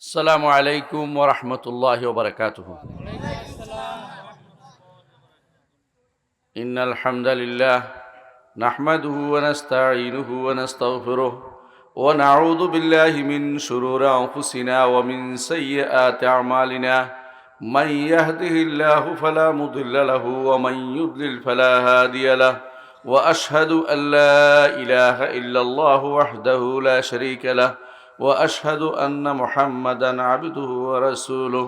السلام عليكم ورحمة الله وبركاته. إن الحمد لله نحمده ونستعينه ونستغفره ونعوذ بالله من شرور أنفسنا ومن سيئات أعمالنا. من يهده الله فلا مضل له ومن يضلل فلا هادي له، وأشهد أن لا إله إلا الله وحده لا شريك له، وأشهد أن محمدًا عبده ورسوله.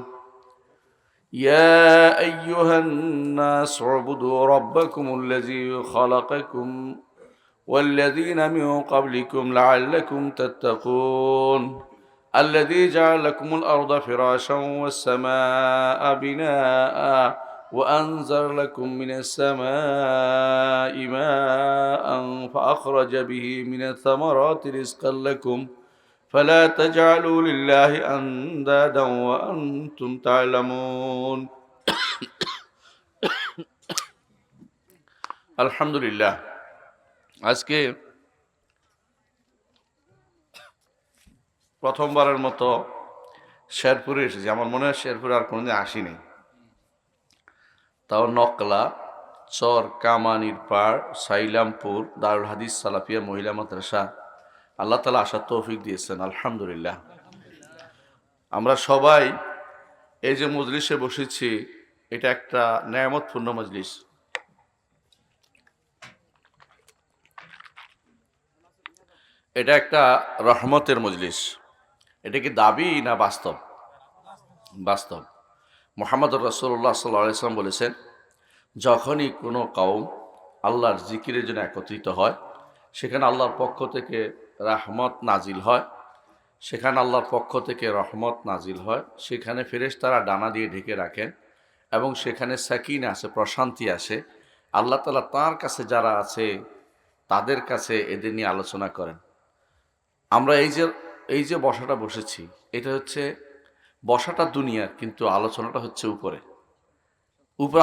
يا أيها الناس اعبدوا ربكم الذي خلقكم والذين من قبلكم لعلكم تتقون. الذي جعل لكم الأرض فراشا والسماء بناء وأنزل لكم من السماء ماء فأخرج به من الثمرات رزقا لكم فلا تجعلوا لله أندادا وأنتم تعلمون. আলহামদুলিল্লাহ, আজকে প্রথমবারের মতো শেরপুরে এসেছি। আমার মনে হয় শেরপুরে আর কোনোদিন আসিনি। তাও নকলা, চর কামানির পাড়, সাইলামপুর দারুল হাদিস সালাফিয়া মহিলা মাদ্রাসা আল্লাহ তাআলা আসার তৌফিক দিয়েছেন, আলহামদুলিল্লাহ। আমরা সবাই এই যে মজলিসে বসেছি, এটা একটা নেয়ামতপূর্ণ মজলিস। এটা একটা রহমতের মজলিস। এটা কি দাবি না বাস্তব? বাস্তব। মুহাম্মদুর রাসূলুল্লাহ সাল্লাল্লাহু আলাইহি ওয়াসাল্লাম বলেছেন, যখনই কোনো কওম আল্লাহর জিকিরের জন্য একত্রিত হয়, সেখানে আল্লাহর পক্ষ থেকে রহমত নাজিল হয়। সেখানে আল্লাহর পক্ষ থেকে রহমত নাজিল হয়। সেখানে ফেরেশতারা ডানা দিয়ে ঢেকে রাখেন এবং সেখানে সাকিনা আসে, প্রশান্তি আসে। আল্লাহ তাআলা তাঁর কাছে যারা আছে তাদের কাছে এদের নিয়ে আলোচনা করেন। আমরা এই যে বসাটা বসেছি, এটা হচ্ছে বসাটা দুনিয়ার, কিন্তু আলোচনাটা হচ্ছে উপরে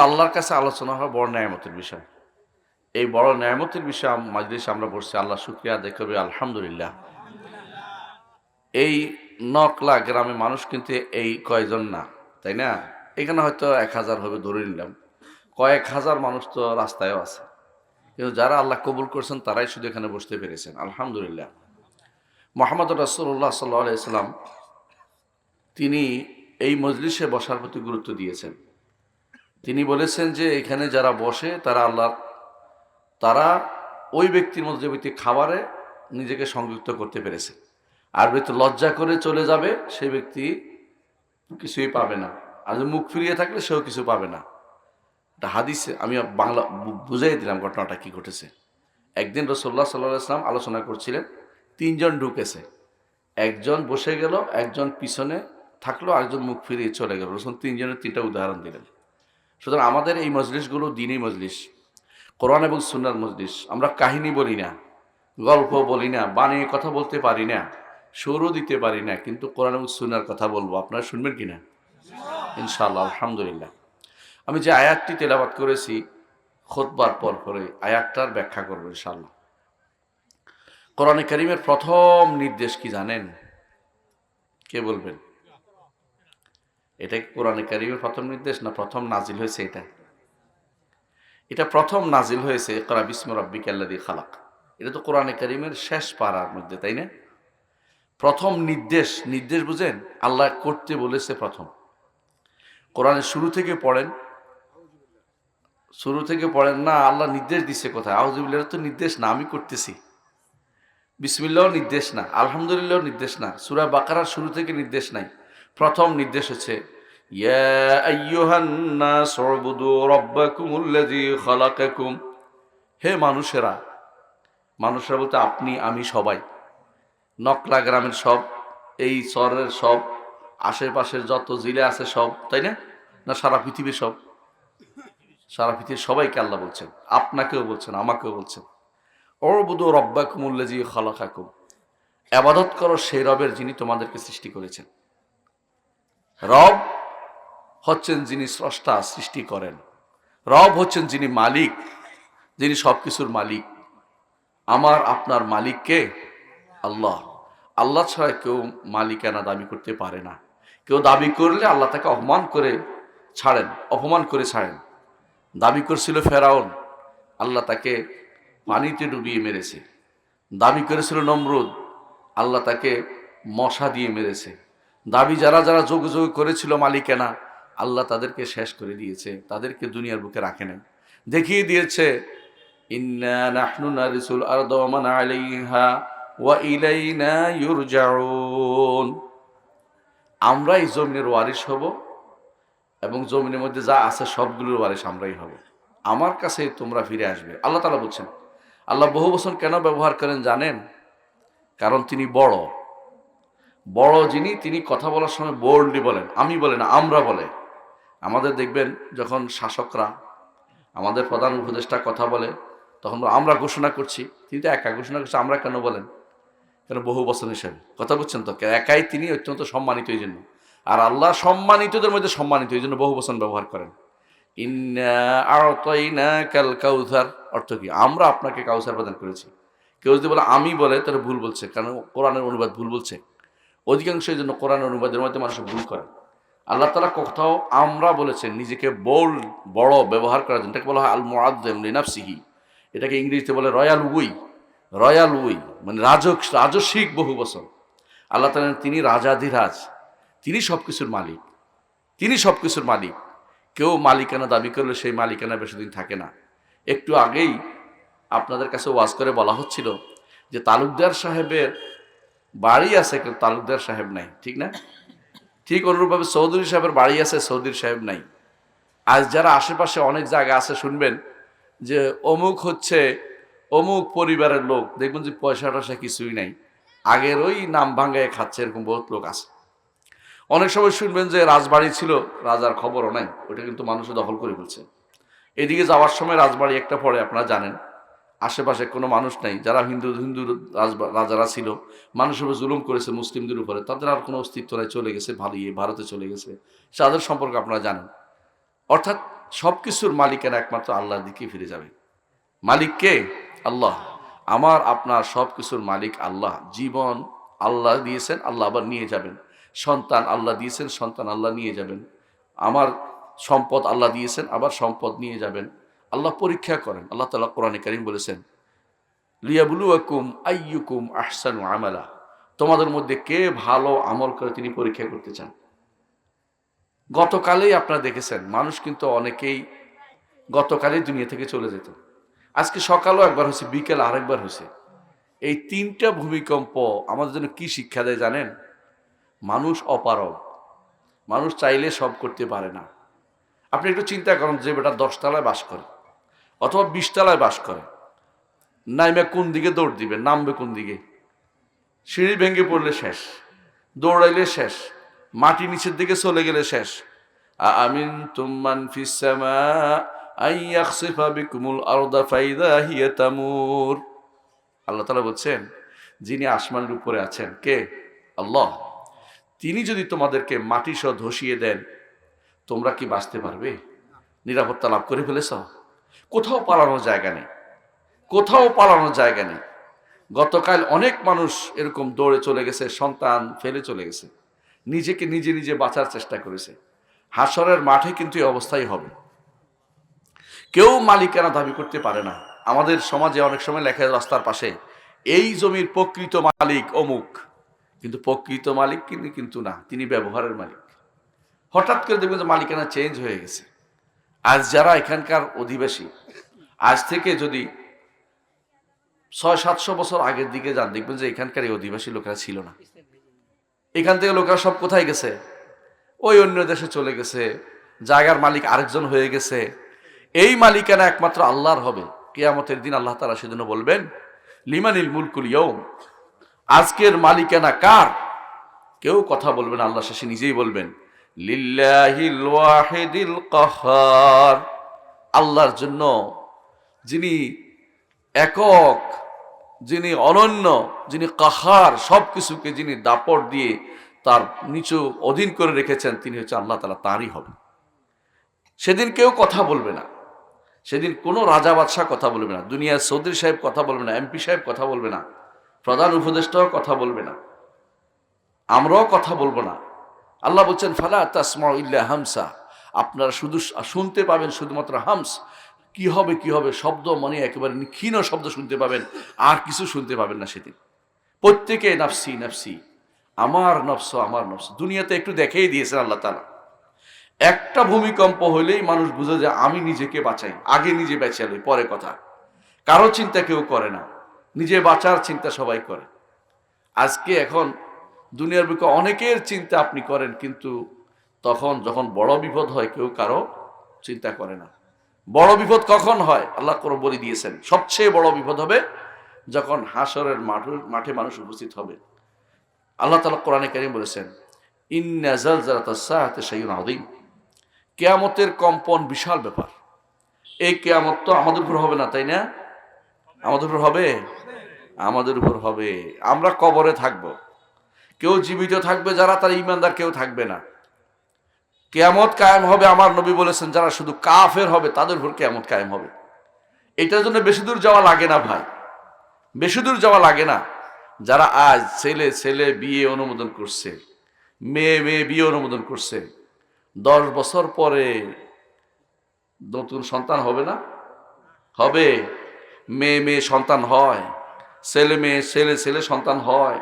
আল্লাহর কাছে আলোচনা হয় বড় নেয়ামতের বিষয়। এই বড় নেয়ামতের বিষয় মাজলিসে আমরা বসছি, আল্লাহ শুকরিয়া আদায় করবে, আলহামদুলিল্লাহ। এই নকলা গ্রামে মানুষ কিন্তু এই কয়জন না, তাই না? এখানে হয়তো 1000 হবে ধরে নিলাম, কয়েক হাজার মানুষ তো রাস্তায়ও আছে, কিন্তু যারা আল্লাহ কবুল করছেন তারাই শুধু এখানে বসতে পেরেছেন, আলহামদুলিল্লাহ। মুহাম্মদুর রাসূলুল্লাহ সাল্লাল্লাহু আলাইহি ওয়াসাল্লাম তিনি এই মজলিসে বসার প্রতি গুরুত্ব দিয়েছেন। তিনি বলেছেন যে এখানে যারা বসে তারা ওই ব্যক্তির মধ্যে, যে ব্যক্তি খাবারে নিজেকে সংযুক্ত করতে পেরেছে। আর ব্যক্তি লজ্জা করে চলে যাবে, সে ব্যক্তি কিছুই পাবে না। আর যে মুখ ফিরিয়ে থাকলে সেও কিছু পাবে না। এটা হাদিসে, আমি বাংলা বুঝাই দিলাম ঘটনাটা কি ঘটেছে। একদিন রাসূলুল্লাহ সাল্লাল্লাহু আলাইহি ওয়াসাল্লাম আলোচনা করছিলেন, 3 জন ঢুকেছে, একজন বসে গেল, একজন পিছনে থাকলো, আরেকজন মুখ ফিরিয়ে চলে গেল। রাসূল 3 জনের 3টা উদাহরণ দিলেন। সুতরাং আমাদের এই মজলিসগুলো দ্বীনী মজলিস, কোরআন এবং সুন্নাহর মজলিস। আমরা কাহিনী বলি না, গল্প বলি না, বানিয়ে কথা বলতে পারি না, সুরও দিতে পারি না, কিন্তু কোরআন এবং সুন্নাহর কথা বলবো। আপনারা শুনবেন কিনা? ইনশাআল্লাহ, আলহামদুলিল্লাহ। আমি যে আয়াতটি তেলাওয়াত করেছি, খুতবার পর পরে আয়াতটার ব্যাখ্যা করবো ইনশাআল্লাহ। কোরআনে কারীমের প্রথম নির্দেশ কি জানেন? কে বলবেন? এটা কি কোরআনে কারীমের প্রথম নির্দেশ না প্রথম নাজিল হয়েছে? এটা প্রথম নাজিল হয়েছে ইকরা বিসমি রাব্বিকাল্লাযী খালাক। এটা তো কোরআনে কারীমের শেষ পারার মধ্যে, তাই না? প্রথম নির্দেশ বুঝেন, আল্লাহ করতে বলেছে প্রথম। কোরআনের শুরু থেকে পড়েন না, আল্লাহ নির্দেশ দিচ্ছে কোথায়? আউযুবিল্লাহ তো নির্দেশ না, আমি করতেছি। বিসমিল্লাহও নির্দেশ না, আলহামদুলিল্লাহও নির্দেশ না, সূরা বাকারার শুরু থেকে নির্দেশ নাই। প্রথম নির্দেশ হচ্ছে ইয়া আইয়ুহান নাস উবুদু রাব্বাকুমুল্লাযী খালাকাকুম। হে মানুষেরা বলতে আপনি, আমি, সবাই, নকলা গ্রামের সব, এই শহরের সব, আশেপাশের যত জিলা আছে সব, তাই না? না সারা পৃথিবীর সব? সারা পৃথিবীর সবাইকে আল্লাহ বলছেন, আপনাকেও বলছেন, আমাকেও বলছেন। উবুদু রাব্বাকুমুল্লাযী খালাকাকুম, ইবাদত করো সেই রবের যিনি তোমাদেরকে সৃষ্টি করেছেন। রব হচ্ছেন যিনি স্রষ্টা, সৃষ্টি করেন। রব হচ্ছেন যিনি মালিক, যিনি সবকিছুর মালিক। আমার আপনার মালিক কে? আল্লাহ। আল্লাহ ছাড়া কেউ মালিকানা দাবি করতে পারে না। কেউ দাবি করলে আল্লাহ তাকে অপমান করে ছাড়েন। দাবি করছিল ফেরাউন, আল্লাহ তাকে পানিতে ডুবিয়ে মেরেছে। দাবি করেছিল নমরুদ, আল্লাহ তাকে মশা দিয়ে মেরেছে। দাবি যারা যারা যোগ যোগ করেছিল মালিকানা, আল্লাহ তাদেরকে শেষ করে দিয়েছে, তাদেরকে দুনিয়ার বুকে রাখে নাই। দেখিয়ে দিয়েছে ইন্না নাহনু নারিসুল আরদা ওয়া মান আলাইহা ওয়া ইলাইনা ইউরজাউন। আমরা এই জমিনের ওয়ারিশ হব এবং জমিনের মধ্যে যা আছে সবগুলোর ওয়ারিশ আমরাই হব। আমার কাছে তোমরা ফিরে আসবে, আল্লাহ তাআলা বলছেন। আল্লাহ বহু বচন কেন ব্যবহার করেন জানেন? কারণ তিনি বড় যিনি, তিনি কথা বলার সময় বোল্ডলি বলেন, আমি বলে না, আমরা বলে। আমাদের দেখবেন যখন শাসকরা, আমাদের প্রধান উপদেষ্টা কথা বলে, তখন আমরা ঘোষণা করছি, তিনি তো একা ঘোষণা করছে, আমরা কেন বলেন? কেন? বহু বচন হিসেবে কথা বুঝছেন তো, একাই তিনি অত্যন্ত সম্মানিত এই জন্য। আর আল্লাহ সম্মানিতদের মধ্যে সম্মানিত, এই জন্য বহু বচন ব্যবহার করেন। ইন্না আ'তাইনাকাল কাউসার অর্থ কি? আমরা আপনাকে কাউসার প্রদান করেছি। কেউ যদি বলে আমি বলে, তাহলে ভুল বলছে, কারণ কোরআনের অনুবাদ ভুল বলছে। অধিকাংশ এই জন্য কোরআন অনুবাদের মধ্যে মানুষ ভুল করে। আল্লাহ তাআলা কোথাও আমরা বলেছেন, নিজেকে বড় ব্যবহার করার জন্য। এটাকে বলা হয় আল মুআযযাম লিনাফসিহি। এটাকে ইংরেজিতে বলে রয়্যাল উই, মানে রাজস্বিক বহু বচন। আল্লাহ তাআলা তিনি রাজাধিরাজ, তিনি সবকিছুর মালিক। কেউ মালিকানা দাবি করলে সেই মালিকানা বেশিদিন থাকে না। একটু আগেই আপনাদের কাছে ওয়াজ করে বলা হচ্ছিল যে তালুকদার সাহেবের বাড়ি আছে, কিন্তু তালুকদার সাহেব নাই, ঠিক না? ঠিক অনুরূপভাবে চৌধুরী সাহেবের বাড়ি আছে, চৌধুরী সাহেব নাই। আজ যারা আশেপাশে অনেক জায়গা আছে, শুনবেন যে অমুক হচ্ছে অমুক পরিবারের লোক, দেখবেন যে পয়সা টয়সা কিছুই নাই, আগের ওই নাম ভাঙ্গায় খাচ্ছে, এরকম বহুত লোক আছে। অনেক সময় শুনবেন যে রাজবাড়ি ছিল, রাজার খবরও নাই, ওটা কিন্তু মানুষে দখল করে ফেলছে। এদিকে যাওয়ার সময় রাজবাড়ি একটা পড়ে, আপনারা জানেন, আশেপাশে কোনো মানুষ নাই। যারা হিন্দু রাজারা ছিল, মানুষের উপর জুলুম করেছে, মুসলিমদের উপরে, তাদের আর কোনো অস্তিত্ব নাই, চলে গেছে, ভারতে চলে গেছে। তাদের সম্পর্কে আপনারা জানেন। অর্থাৎ সব কিছুর মালিকেরা একমাত্র আল্লাহর দিকে ফিরে যাবে। মালিক কে? আল্লাহ। আমার আপনার সব কিছুর মালিক আল্লাহ। জীবন আল্লাহ দিয়েছেন, আল্লাহ আবার নিয়ে যাবেন। সন্তান আল্লাহ দিয়েছেন, সন্তান আল্লাহ নিয়ে যাবেন। আমার সম্পদ আল্লাহ দিয়েছেন, আবার সম্পদ নিয়ে যাবেন। আল্লাহ পরীক্ষা করেন। আল্লাহ তাআলা কোরআনে কারীম বলেছেন, লিয়াবলুয়াকুম আইয়ুকুম আহসানু আমালা। তোমাদের মধ্যে কে ভালো আমল করে তিনি পরীক্ষা করতে চান। গতকালেই আপনারা দেখেছেন, মানুষ কিন্তু অনেকেই গতকালই দুনিয়া থেকে চলে যেত। আজকে সকালেও একবার হয়েছে, বিকেল আরেকবার হয়েছে। এই তিনটা ভূমিকম্প আমাদের জন্য কি শিক্ষা দেয় জানেন? মানুষ অপারগ, মানুষ চাইলে সব করতে পারে না। আপনি একটু চিন্তা করেন, যে বেটা 10 তলায় বাস করে অথবা 20 তলায় বাস করে, নাইমা কোন দিকে দৌড় দিবে, নামবে কোন দিকে? সিঁড়ি ভেঙে পড়লে শেষ, দৌড়াইলে শেষ, মাটি নিচের দিকে চলে গেলে শেষ। আমিনতুম মান ফিস সামা আইয়াখসিফা বিকুমুল আরদা ফাইদা হিয়া তামুর। আল্লাহ তাআলা বলছেন, যিনি আসমানের উপরে আছেন, কে? আল্লাহ। তিনি যদি তোমাদেরকে মাটি সহ ধসিয়ে দেন, তোমরা কি বাঁচতে পারবে? নিরাপত্তা লাভ করে ফেলেছ? কোথাও পালানোর জায়গা নেই। গতকাল অনেক মানুষ এরকম দৌড়ে চলে গেছে, সন্তান ফেলে চলে গেছে, নিজেকে নিজে বাঁচার চেষ্টা করেছে। হাসরের মাঠে কিন্তু এই অবস্থাই হবে। কেউ মালিকানা দাবি করতে পারে না। আমাদের সমাজে অনেক সময় লেখা রাস্তার পাশে, এই জমির প্রকৃত মালিক অমুক, কিন্তু প্রকৃত মালিক কিন্তু না, তিনি ব্যবহারের মালিক। হঠাৎ করে দেখবেন যে মালিকানা চেঞ্জ হয়ে গেছে। আজ যারা এখানকার অধিবাসী, আজ থেকে যদি 600-700 বছর আগের দিকে যান, দেখবেন যে এখানকার এই অধিবাসী লোকেরা ছিল না। এখান থেকে লোকেরা সব কোথায় গেছে? ওই অন্য দেশে চলে গেছে, জায়গার মালিক আরেকজন হয়ে গেছে। এই মালিকানা একমাত্র আল্লাহর হবে। কিয়ামতের দিন আল্লাহ তাআলা সেজন্য বলবেন, লিমানিল মুলকুল ইয়াউম, আজকের মালিকানা কার? কেউ কথা বলবেন, আল্লাহ শেষে নিজেই বলবেন, লিল্লাহিল ওয়াহিদিল কাহ্হার, আল্লাহর জন্য, যিনি একক, যিনি অনন্য, যিনি কাহার, সবকিছুকে যিনি দাপট দিয়ে তার নিচু অধীন করে রেখেছেন, তিনি হচ্ছে আল্লাহ তাআলা, তারই হবে। সেদিন কেউ কথা বলবে না, সেদিন কোনো রাজা বাদশাহ কথা বলবে না, দুনিয়ার চৌধুরী সাহেব কথা বলবে না, এমপি সাহেব কথা বলবে না, প্রধান উপদেষ্টাও কথা বলবে না। আমরাও কথা বলবো না। আল্লাহ বলছেন ফালা তাসমাউ ইল্লা হামসা, আপনারা শুধু শুনতে পাবেন শুধুমাত্র হামস, কি হবে কি হবে শব্দ, মানে একেবারে ক্ষীণ শব্দ শুনতে পাবেন, আর কিছু শুনতে পাবেন না সেদিন। প্রত্যেকে নাফসি নাফসি, আমার নফস আমার নফস। দুনিয়াতে একটু দেখেই দিয়েছেন আল্লাহ তাআলা, একটা ভূমিকম্প হইলেই মানুষ বুঝে যে আমি নিজেকে বাঁচাই, আগে নিজে বেঁচে লই পরে কথা। কারো চিন্তা কেউ করে না, নিজে বাঁচার চিন্তা সবাই করে। আজকে এখন দুনিয়ার বুকে অনেকের চিন্তা আপনি করেন, কিন্তু তখন যখন বড় বিপদ হয় কেউ কারো চিন্তা করে না। বড় বিপদ কখন হয় আল্লাহ করে বলে দিয়েছেন, সবচেয়ে বড় বিপদ হবে যখন হাসরের মাঠে মানুষ উপস্থিত হবে। আল্লাহ তাআলা কোরআনে কারীম বলেছেন ইন্না যালজালাতাস সাআতি শাইউন আযীম, কিয়ামতের কম্পন বিশাল ব্যাপার। এই কিয়ামত তো আমাদের উপর হবে না, তাই না? আমাদের উপর হবে, আমাদের উপর হবে। আমরা কবরে থাকব, কেউ জীবিত থাকবে যারা, তারা ঈমানদার কেউ থাকবে না। কিয়ামত কায়েম হবে, আমার নবী বলেছেন যারা শুধু কাফের হবে তাদের উপর কিয়ামত কায়েম হবে। এটার জন্য বেশি দূর যাওয়া লাগে না ভাই, বেশি দূর যাওয়া লাগে না। যারা আজ ছেলে ছেলে বিয়ে অনুমোদন করছে, মেয়ে মেয়ে বিয়ে অনুমোদন করছে, 10 বছর পরে নতুন সন্তান হবে না? হবে। মেয়ে মেয়ে সন্তান হয়, ছেলে মেয়ে ছেলে ছেলে সন্তান হয়।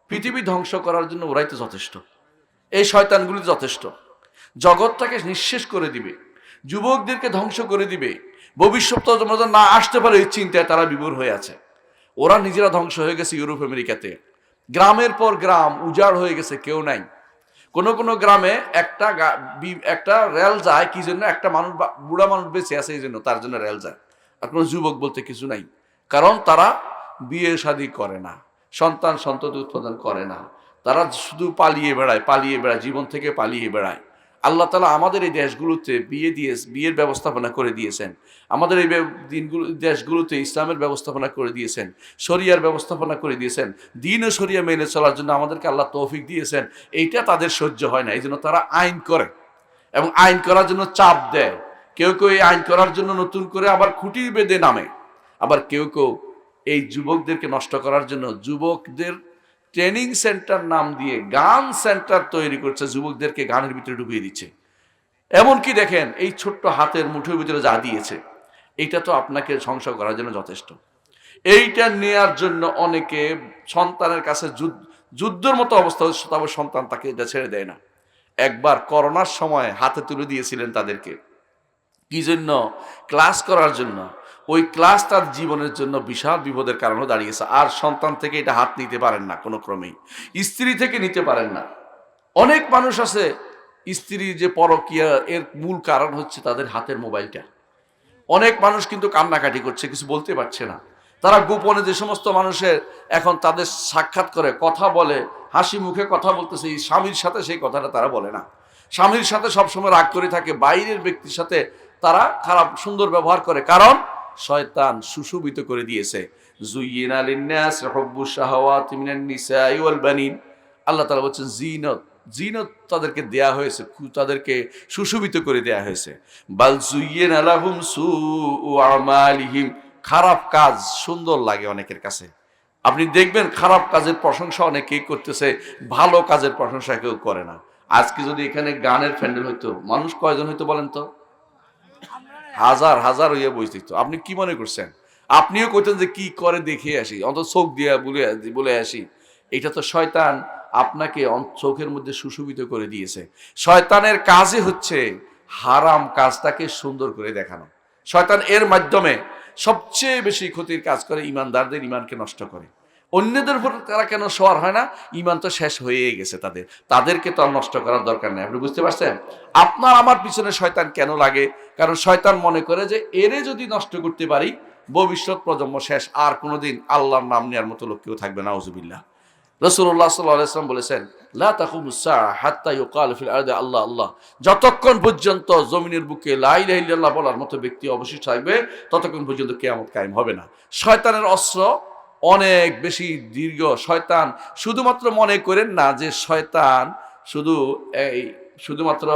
পৃথিবী ধ্বংস করার জন্য ওরাই তো যথেষ্ট, এই শয়তানগুলি যথেষ্ট। জগৎটাকে নিঃশেষ করে দিবে, যুবকদেরকে ধ্বংস করে দিবে, ভবিষ্যৎ না আসতে পারে এই চিন্তায় তারা বিভোর হয়ে আছে। ওরা নিজেরা ধ্বংস হয়ে গেছে ইউরোপ আমেরিকাতে, গ্রামের পর গ্রাম উজাড় হয়ে গেছে, কেউ নাই। কোন কোন গ্রামে একটা রেল যায় কি জন্য, একটা মানুষ বুড়া মানুষ বেঁচে আছে এই জন্য, তার জন্য রেল যায়। আর কোনো যুবক বলতে কিছু নাই, কারণ তারা বিয়ে শাদী করে না, সন্তান সন্ততি উৎপাদন করে না, তারা শুধু পালিয়ে বেড়ায়, জীবন থেকে পালিয়ে বেড়ায়। আল্লাহ তাআলা আমাদের এই দেশগুলোতে বিয়ের ব্যবস্থাপনা করে দিয়েছেন, আমাদের এই দেশগুলোতে ইসলামের ব্যবস্থাপনা করে দিয়েছেন, শরিয়ার ব্যবস্থাপনা করে দিয়েছেন, দিন ও শরিয়া মেনে চলার জন্য আমাদেরকে আল্লাহ তৌফিক দিয়েছেন। এইটা তাদের সহ্য হয় না, এই জন্য তারা আইন করে এবং আইন করার জন্য চাপ দেয়। কেউ কেউ এই আইন করার জন্য নতুন করে আবার খুঁটি বেঁধে নামে, আবার কেউ কেউ এই যুবকদেরকে নষ্ট করার জন্য যুবকদের ট্রেনিং সেন্টার নাম দিয়ে গান সেন্টার তৈরি করছে, যুবকদেরকে গানের ভিতরে ঢুকিয়ে দিচ্ছে। এমনকি দেখেন এই ছোট্ট হাতের মুঠোর ভিতরে যা দিয়েছে, এইটা তো আপনাকে সংসার করার জন্য যথেষ্ট। এইটা নেয়ার জন্য অনেকে সন্তানের কাছে যুদ্ধের মতো অবস্থা হচ্ছে, তবে সন্তান তাকে এটা ছেড়ে দেয় না। একবার করোনার সময় হাতে তুলে দিয়েছিলেন তাদেরকে, কি জন্য? ক্লাস করার জন্য। ওই ক্লাস তার জীবনের জন্য বিশাল বিপদের কারণে দাঁড়িয়েছে। আর সন্তান থেকে এটা হাত নিতে পারেন না কোনো ক্রমেই, স্ত্রী থেকে নিতে পারেন না। অনেক মানুষ আছে, স্ত্রী যে পরকীয়া এর মূল কারণ হচ্ছে তাদের হাতের মোবাইলটা। অনেক মানুষ কিন্তু কান্নাকাটি করছে, কিছু বলতে পারছে না। তারা গোপনে যে সমস্ত মানুষের এখন তাদের সাক্ষাৎ করে কথা বলে, হাসি মুখে কথা বলতেছে, এই স্বামীর সাথে সেই কথাটা তারা বলে না। স্বামীর সাথে সবসময় রাগ করে থাকে, বাইরের ব্যক্তির সাথে তারা খারাপ সুন্দর ব্যবহার করে, কারণ শয়তান সুশোভিত করে দিয়েছে। যুয়িনা লিন্নাস হুব্বুশ শাহাওয়াতি মিনান নিসাই ওয়াল বানিন, আল্লাহ তাআলা বলেছেন জিনত, জিনত তাদেরকে দেয়া হয়েছে, তাদেরকে সুশোভিত করে দেয়া হয়েছে। বাল যুয়িনা লাহুম সুউ আমালিহিম, খারাপ কাজ সুন্দর লাগে অনেকের কাছে। আপনি দেখবেন খারাপ কাজের প্রশংসা অনেকেই করতেছে, ভালো কাজের প্রশংসা কেউ করে না। আজকে যদি এখানে গানের প্যান্ডেল হইতো, মানুষ কয়জন হইতো বলেন তো? হাজার হাজার হইয়া বসে দিত। আপনি কি মনে করছেন? আপনিও কইতেন যে কি করে দেখে আসি, অন্তত চোখ দিয়ে বলে আসি। এটা তো শয়তান আপনাকে চোখের মধ্যে সুশোভিত করে দিয়েছে। শয়তানের কাজই হচ্ছে হারাম কাজটাকে সুন্দর করে দেখানো। শয়তান এর মাধ্যমে সবচেয়ে বেশি ক্ষতির কাজ করে, ইমানদারদের ইমানকে নষ্ট করে। অন্যদের উপর তারা কেন সওয়ার হয় না? ইমান তো শেষ হয়ে গেছে তাদেরকে তো আর নষ্ট করার দরকার নেই। আপনি বুঝতে পারছেন? আপনার আমার পিছনে শয়তান কেন লাগে? কারণ শয়তান মনে করে যে এরে যদি নষ্ট করতে পারি ভবিষ্যৎ প্রজন্ম শেষ, আর কোনোদিন আল্লাহর নাম নেওয়ার মতো লোক কেউ থাকবে না। নাউজুবিল্লাহ। রাসূলুল্লাহ সাল্লাল্লাহু আলাইহি ওয়াসাল্লাম বলেছেন লা তাকুমুস সাআ হাত্তা ইউকাল ফিল আরদি আল্লাহ আল্লাহ, যতক্ষণ পর্যন্ত জমিনের বুকে লা ইলাহা ইল্লাল্লাহ বলার মতো ব্যক্তি অবশিষ্ট থাকবে ততক্ষণ পর্যন্ত কিয়ামত কায়েম হবে না। শয়তানের অস্ত্র অনেক বেশি দীর্ঘ। শয়তান শুধুমাত্র মনে করেন না যে শয়তান শুধুমাত্র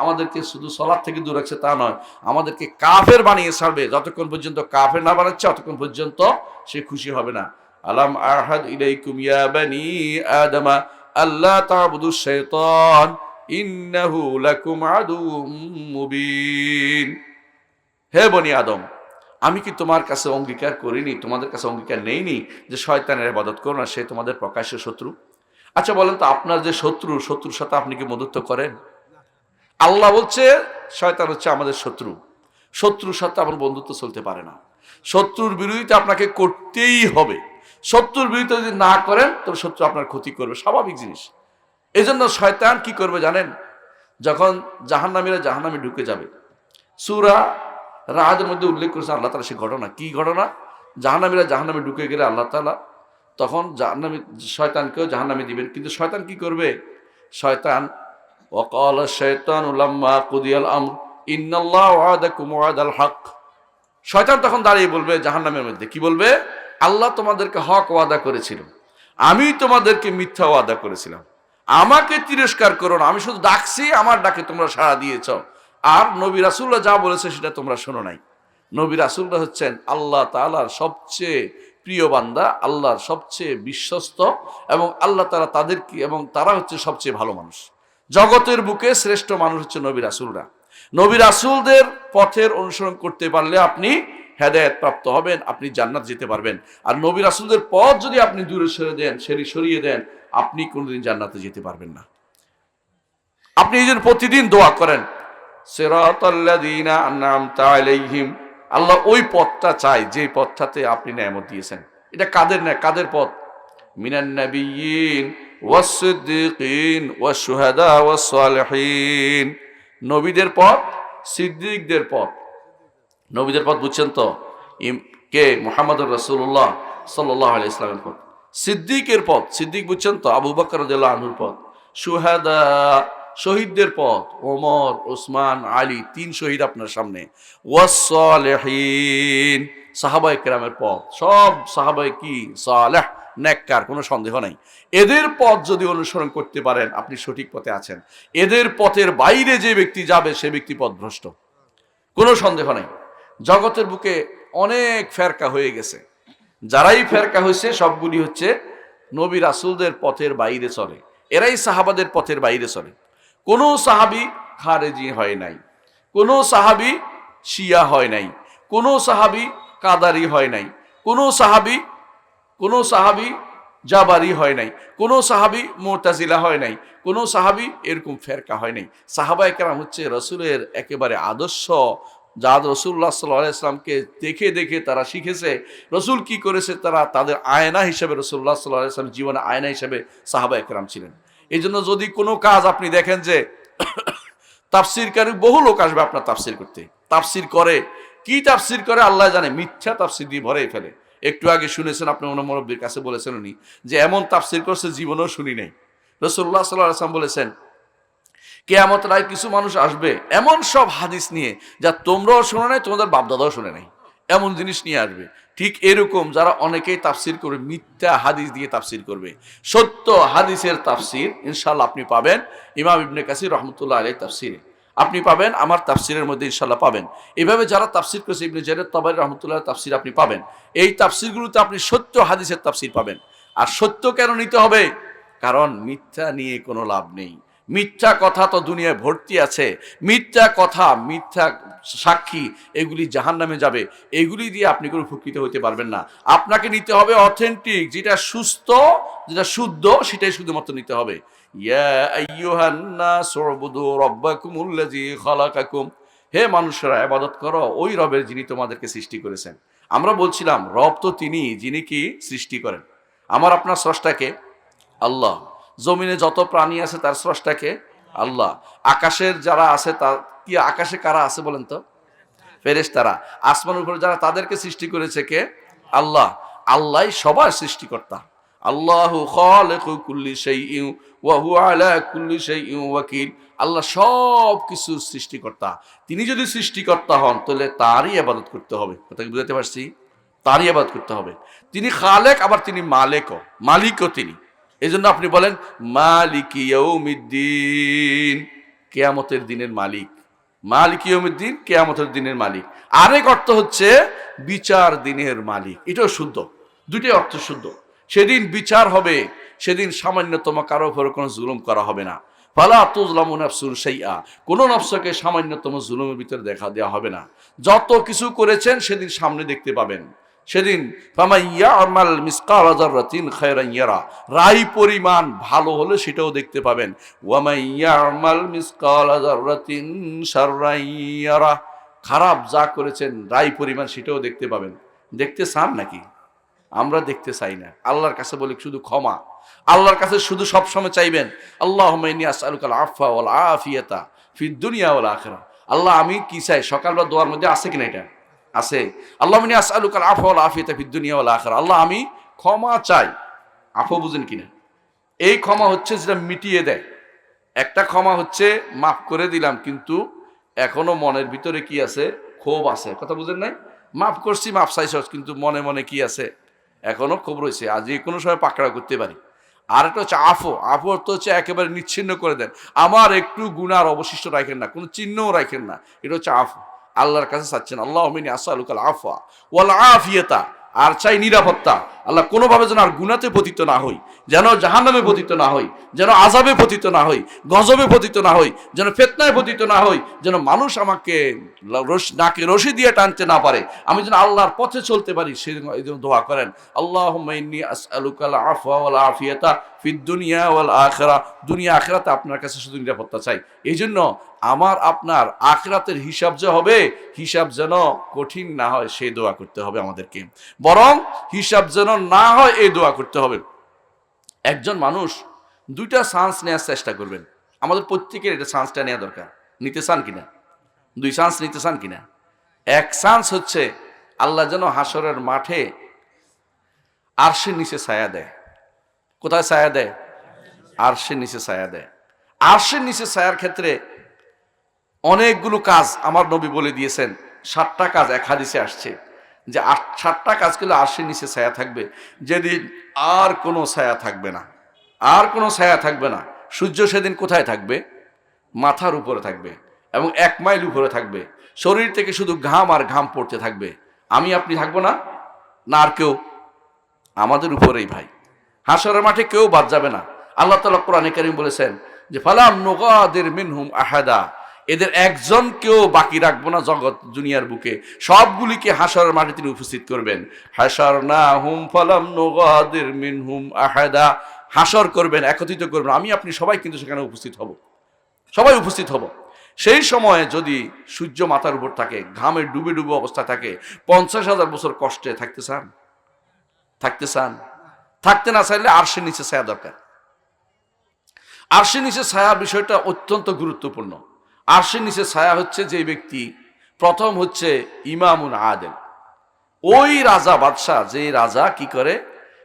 আমাদেরকে শুধু সালাত থেকে দূর রাখছে তা নয়, আমাদেরকে কাফের বানিয়ে ছাড়বে। যতক্ষণ পর্যন্ত কাফের না বানাচ্ছে ততক্ষণ পর্যন্ত সে খুশি হবে না। আলাম আহাদ ইলাইকুম ইয়া বানি আদম আল্লা তা'বুদুশ শাইতান ইন্নাহু লাকুম আদুউম মুবিন। হে বনি আদম, আমি কি তোমার কাছে অঙ্গীকার করিনি, তোমাদের কাছে অঙ্গীকার নেইনি যে শয়তানের ইবাদত করো না, সে তোমাদের প্রকাশ্য শত্রু? আচ্ছা বলেন তো, আপনার যে শত্রুর সাথে আপনি কি বন্ধুত্ব করেন? আল্লাহ বলছে শয়তান হচ্ছে আমাদের শত্রু, শত্রুর সাথে আমার বন্ধুত্ব চলতে পারে না। শত্রুর বিরোধিতা আপনাকে করতেই হবে। শত্রুর বিরোধিতা যদি না করেন তবে শত্রু আপনার ক্ষতি করবে, স্বাভাবিক জিনিস। এই জন্য শয়তান কি করবে জানেন? যখন জাহান্নামীরা জাহান্নামে ঢুকে যাবে, সূরা রাদের মধ্যে উল্লেখ করেছে আল্লাহ তাআলা সে ঘটনা। কি ঘটনা? জাহান্নামীরা জাহান্নামে ঢুকে গেলে আল্লাহ তাআলা তখন জাহান্নামী শয়তানকেও জাহান্নামে দিবেন। কিন্তু শয়তান কি করবে? শয়তান ওয়াকালা শাইতানু লাম্মা কুদিয়াল আমর ইন্নাল্লাহা ওয়াদাকুম ওয়াদাল হক। শয়তান তখন দাঁড়িয়ে বলবে জাহান্নামের মধ্যে, কি বলবে? আল্লাহ তোমাদেরকে হক ওয়াদা করেছিল, আমি তোমাদেরকে মিথ্যা ওয়াদা করেছিলাম। আমাকে তিরস্কার করো না, আমি শুধু ডাকছি, আমার ডাকে তোমরা সাড়া দিয়েছ। আর নবী রাসূলুল্লাহ যা বলেছে সেটা তোমরা শোনো নাই। নবী রাসূলুল্লাহ হচ্ছেন আল্লাহ তাআলার সবচেয়ে প্রিয় বান্দা, আল্লাহর সবচেয়ে বিশ্বস্ত, এবং আল্লাহ তাআলা তাদেরকে, এবং তারা হচ্ছে সবচেয়ে ভালো মানুষ। জগতের বুকে শ্রেষ্ঠ মানুষ হচ্ছে নবী রাসূলরা। নবী রাসূলদের পথের অনুসরণ করতে পারলে আপনি হেদায়েত প্রাপ্ত হবেন, আপনি জান্নাত যেতে পারবেন। আর নবী রাসূলদের পথ যদি আপনি দূরে সরিয়ে দেন, আপনি কোনোদিন জান্নাতে যেতে পারবেন না। আপনি এই জন্য প্রতিদিন দোয়া করেন, সিরাতাল্লাযীনা আন'আমতা আলাইহিম। আল্লাহ ওই পথটা চাই যে পথটাতে আপনি নেয়ামত দিয়েছেন। এটা কাদের পথ? মিনান নাবিয়্যিন ওয়াস সিদ্দিকিন ওয়াশ শুহাদা ওয়াস সালিহিন। নবীদের পথ, সিদ্দিকদের পথ। নবীদের পথ বুঝছেন তো? কে? মুহাম্মদুর রাসূলুল্লাহ সাল্লাল্লাহু আলাইহি ওয়াসাল্লামের পথ। সিদ্দিকের পথ, সিদ্দিক বুঝছেন তো? আবু বকর রাদিয়াল্লাহু আনহুর পথ। শুহাদা, শহীদদের পথ, ওমর, ওসমান, আলী, 3 শহীদ আপনার সামনে। ওয়াস সালিহিন, সাহাবায়ে কেরামের পথ। সব সাহাবায়ে কি সালেহ, নেককার, কোনো সন্দেহ নাই। এদের পথ যদি অনুসরণ করতে পারেন আপনি সঠিক পথে আছেন। এদের পথের বাইরে যে ব্যক্তি যাবে সে ব্যক্তি পথভ্রষ্ট, কোনো সন্দেহ নাই। জগতের বুকে অনেক ফেরকা হয়ে গেছে, যারাই ফেরকা হয়েছে সবগুলি হচ্ছে নবী রাসূলদের পথের বাইরে চলে, এরাই সাহাবাদের পথের বাইরে চলে। কোনো সাহাবী খারেজি হয় নাই, কোনো সাহাবী শিয়া হয় নাই, কোনো সাহাবী কাদারি হয় নাই, কোনো সাহাবী জাবারি হয় নাই, কোনো সাহাবী মুতাজিলা হয় নাই, কোনো সাহাবী এরকম ফেরকা হয় নাই। সাহাবায়ে কেরাম হচ্ছে রাসূলের একেবারে আদর্শ, যা রাসূলুল্লাহ সাল্লাল্লাহু আলাইহি ওয়াসাল্লামকে দেখে দেখে তারা শিখেছে। রাসূল কি করেছে তারা তাদের আয়না হিসেবে, রাসূলুল্লাহ সাল্লাল্লাহু আলাইহি ওয়াসাল্লাম জীবনে আয়না হিসেবে সাহাবায়ে কেরাম ছিলেন। এই জন্য যদি কোনো কাজ আপনি দেখেন যে তাফসিরকারী বহু লোক আসবে আপনার তাফসির করতে, তাফসির করে, কি তাফসির করে আল্লাহ জানে, মিথ্যা তাফসির দিয়ে ভরে ফেলে। একটু আগে শুনেছেন, আপনি অন্য মুরব্বির কাছে বলেছেন উনি যে এমন তাফসির করছে জীবনেও শুনি নাই। রাসূলুল্লাহ সাল্লাল্লাহু আলাইহি ওয়াসাল্লাম বলেছেন কিয়ামতের আগে কিছু মানুষ আসবে এমন সব হাদিস নিয়ে যা তোমরাও শুনে নাই, তোমাদের বাপদাদাও শুনে নাই, এমন জিনিস নিয়ে আসবে। ঠিক এরকম যারা অনেকেই তাফসির করবে, মিথ্যা হাদিস দিয়ে তাফসির করবে। সত্য হাদিসের তাফসির ইনশাআল্লাহ আপনি পাবেন ইমাম ইবনে কাসির রাহমাতুল্লাহ আলাইহি তাফসিরে, আপনি পাবেন আমার তাফসিরের মধ্যে ইনশাআল্লাহ পাবেন। এভাবে যারা তাফসির করেছে ইবনে জারির তাবারি রাহমাতুল্লাহ তাফসির আপনি পাবেন। এই তাফসিরগুলোতে আপনি সত্য হাদিসের তাফসির পাবেন। আর সত্য কেন নিতে হবে? কারণ মিথ্যা নিয়ে কোনো লাভ নেই। মিথ্যা কথা তো দুনিয়ায় ভর্তি আছে, মিথ্যা কথা, মিথ্যা সাক্ষী, এগুলি জাহান্নামে যাবে। এগুলি দিয়ে আপনি কোনো উপকৃত হতে পারবেন না। আপনাকে নিতে হবে অথেন্টিক, যেটা সুস্থ, যেটা শুদ্ধ, সেটাই শুধুমাত্র নিতে হবে। ইয়া আইয়ুহান নাস উবুদু রাব্বাকুমুল্লাযী খালাকাকুম, হে মানুষেরা ইবাদত করো ওই রবের যিনি তোমাদেরকে সৃষ্টি করেছেন। আমরা বলছিলাম রব তো তিনি যিনি কি সৃষ্টি করেন। আমার আপনার স্রষ্টাকে আল্লাহ। জমিনে যত প্রাণী আছে তার স্রষ্টাকে আল্লাহ। আকাশের যারা আছে তা কি, আকাশে কারা আছে বলেন তো? ফেরেশতারা। আসমানের উপরে যারা, তাদেরকে সৃষ্টি করেছে কে? আল্লাহ। আল্লাহই সবার সৃষ্টিকর্তা। আল্লাহু খালিকু কুল্লি শাইইন ওয়া হুয়া আলা কুল্লি শাইইন ওয়াকিল। আল্লাহ সব কিছুর সৃষ্টিকর্তা। তিনি যদি সৃষ্টিকর্তা হন তাহলে তারই ইবাদত করতে হবে। কথা কি বুঝাতে পারছি? তারই ইবাদত করতে হবে। তিনি খালেক, আবার তিনি মালিকও তিনি। এই জন্য আপনি বলেন মালিক ইয়াউমিদ্দিন, কিয়ামতের দিনের মালিক। মালিক ইয়াউমিদ্দিন, কিয়ামতের দিনের মালিক। আরেক অর্থ হচ্ছে বিচার দিনের মালিক, এটাও শুদ্ধ। দুটোই অর্থশুদ্ধ। সেদিন বিচার হবে, সেদিন সামান্যতম কারো উপর কোনো জুলুম করা হবে না। ফালা তুজলামু নাফসুন শাইআ, কোনো নফসকে সামান্যতম জুলুমের ভিতরে দেখা দেওয়া হবে না। যত কিছু করেছেন সেদিন সামনে দেখতে পাবেন। সেদিন ফামান ইয়ামাল মিসকালা যাররাতিন খায়রান ইয়ারা, রাই পরিমাণ ভালো হলে সেটাও দেখতে পাবেন। ওয়া মান ইয়ামাল মিসকালা যাররাতিন শাররান ইয়ারা, খারাপ যা করেছেন রাই পরিমাণ সেটাও দেখতে পাবেন। দেখতে চান নাকি? আমরা দেখতে চাই না। আল্লাহর কাছে বলি শুধু ক্ষমা। আল্লাহর কাছে শুধু সবসময় চাইবেন, আল্লাহুম্মা ইন্নী আসআলুকাল আফওয়া ওয়াল আফিয়াতা ফিদ দুনিয়া ওয়াল আখিরাহ। আল্লাহ আমি কি চাই? সকালবেলা দোয়ার মধ্যে আছে কিনা এটা? আছে। আল্লাহুম্মা ইন্নী আসআলুকাল আফওয়া ওয়াল আফিয়াতা ফিদ দুনিয়া ওয়াল আখিরাহ। আল্লাহ আমি ক্ষমা চাই। আফও বুঝেন কিনা? এই ক্ষমা হচ্ছে যেটা মিটিয়ে দেয়। একটা ক্ষমা হচ্ছে মাফ করে দিলাম, কিন্তু এখনো মনের ভিতরে কি আছে? ক্ষোভ আছে। কথা বুঝেন নাই? মাফ করছি, মাফ চাইছ, কিন্তু মনে মনে কি আছে? এখনো ক্ষোভ রয়েছে। আজ যে কোনো সময় পাকড়া করতে পারি। আর একটা হচ্ছে আফো। আফো তো হচ্ছে একেবারে নিচ্ছিন্ন করে দেন, আমার একটু গুনার অবশিষ্ট রাখেন না, কোনো চিহ্নও রাখেন না। এটা হচ্ছে আফো। আল্লাহর কাছে চাচ্ছেন আল্লাহুম্মা ইন্নী আসআলুকাল আফওয়া ওয়াল আফিয়াতা, আর চাই নিরাপত্তা। আল্লাহ কোনোভাবে যেন আর গুনাতে পতিত না হই, যেন জাহান্নামে পতিত না হই, যেন আযাবে পতিত না হই, গজবে পতিত না হই, যেন ফিতনায় পতিত না হই, যেন মানুষ আমাকে নাকে রশি দিয়ে টানতে না পারে, আমি যেন আল্লাহর পথে চলতে পারি। সেই জন্য দোয়া করেন, আল্লাহুম্মা ইন্নী আসআলুকাল আফওয়া ওয়াল আফিয়াতা ফিদ দুনিয়া ওয়াল আখিরাহ। দুনিয়া আখিরাতে আপনার কাছে শুধু নিরাপত্তা চাই। এই জন্য আমার আপনার আখিরাতের হিসাব যে হবে, হিসাব যেন কঠিন না হয় সেই দোয়া করতে হবে আমাদেরকে, বরং হিসাব যেন না হয় এই দোয়া করতে হবে। একজন মানুষ দুইটা চান্স নেওয়ার চেষ্টা করবেন। আমাদের প্রত্যেকের এটা চান্সটা নেওয়া দরকার। নিতে চান কিনা? দুই চান্স নিতে চান কিনা? এক চান্স হচ্ছে আল্লাহ যেন হাসরের মাঠে আরশের নিচে ছায়া দেয়। কোথায় ছায়া দেয়? আরশের নিচে ছায়া দেয়। আরশের নিচে ছায়ার ক্ষেত্রে অনেকগুলো কাজ আমার নবী বলে দিয়েছেন। 7টা কাজ এক হাদিসে আসছে যে 7টা কাজ করলে আরশের নিচে ছায়া থাকবে, যেদিন আর কোনো ছায়া থাকবে না। আর কোনো ছায়া থাকবে না। সূর্য সেদিন কোথায় থাকবে? মাথার উপরে থাকবে, এবং 1 মাইল উপরে থাকবে। শরীর থেকে শুধু ঘাম আর ঘাম পড়তে থাকবে। আমি আপনি থাকবো না? না আর কেউ? আমাদের উপরেই ভাই। হাসরের মাঠে কেউ বাদ যাবে না। আল্লাহ তাআলা কোরআনে কারীম বলেছেন যে ফালাম নুগাদির মিনহুম আহাদা, এদের একজন কেউ বাকি রাখবো না জগৎ দুনিয়ার বুকে, সবগুলিকে হাসরের মাঠে তিনি উপস্থিত করবেন। হাশারনাহুম ফালাম নুগাদির মিনহুম আহাদা, হাসর করবেন, একত্রিত করবেন। আমি আপনি সবাই কিন্তু সেখানে উপস্থিত হব, সবাই উপস্থিত হব। সেই সময়ে যদি সূর্য মাথার উপর থাকে, ঘামে ডুবে ডুবে অবস্থা থাকে, 50,000 বছর কষ্টে থাকতে চান? থাকতে চান? থাকতে না চাইলে আরশের নিচে ছায়া দরকার। আরশের নিচে ছায়া বিষয়টা অত্যন্ত গুরুত্বপূর্ণ। আরশের নিচে ছায়া হচ্ছে যে ব্যক্তি, প্রথম হচ্ছে ইমামুন আদেল। ওই রাজা বাদশাহ, যে রাজা কি করে?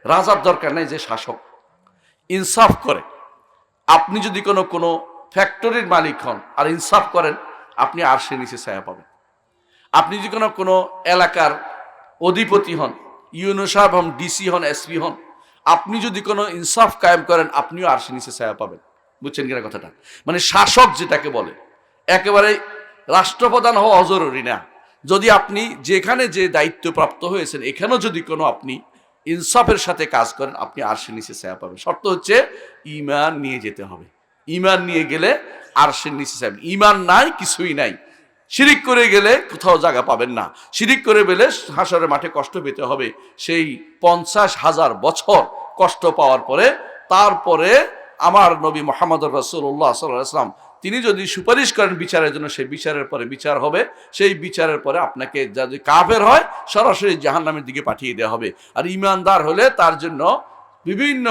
রাজার দরকার নেই, যে শাসক ইনসাফ করে। আপনি যদি কোনো ফ্যাক্টরির মালিক হন আর ইনসাফ করেন, আপনি আরশের নিচে ছায়া পাবেন। আপনি যদি কোনো এলাকার অধিপতি হন, ইউনো সাহেব হন, ডিসি হন, এসপি হন, আপনি যদি কোনো ইনসাফ কায়েম করেন, আপনিও আরশের নিচে ছায়া পাবেন। বুঝছেন কিনা কথাটা? মানে শাসক যেটাকে বলে, একেবারে রাষ্ট্রপ্রধান হওয়া অজরুরি না। যদি আপনি যেখানে যে দায়িত্বপ্রাপ্ত হয়েছেন, এখানেও যদি কোনো আপনি ইনসাফের সাথে কাজ করেন, আপনি আরশের নিচে ছায়া পাবেন। শর্ত হচ্ছে ঈমান নিয়ে যেতে হবে। ঈমান নিয়ে গেলে আরশের নিচে ছায়া। ঈমান নাই, কিছুই নাই। শিরিক করে গেলে কোথাও জায়গা পাবেন না। শিরিক করে গেলে হাসরের মাঠে কষ্ট পেতে হবে। সেই 50,000 বছর কষ্ট পাওয়ার পরে, তারপরে আমার নবী মুহাম্মদুর রাসূলুল্লাহ সাল্লাল্লাহু আলাইহি ওয়াসাল্লাম তিনি যদি সুপারিশ করেন বিচারের জন্য, সেই বিচারের পরে বিচার হবে। সেই বিচারের পরে আপনাকে যদি কাফের হয়, সরাসরি জাহান্নামের দিকে পাঠিয়ে দেওয়া হবে। আর ঈমানদার হলে তার জন্য বিভিন্ন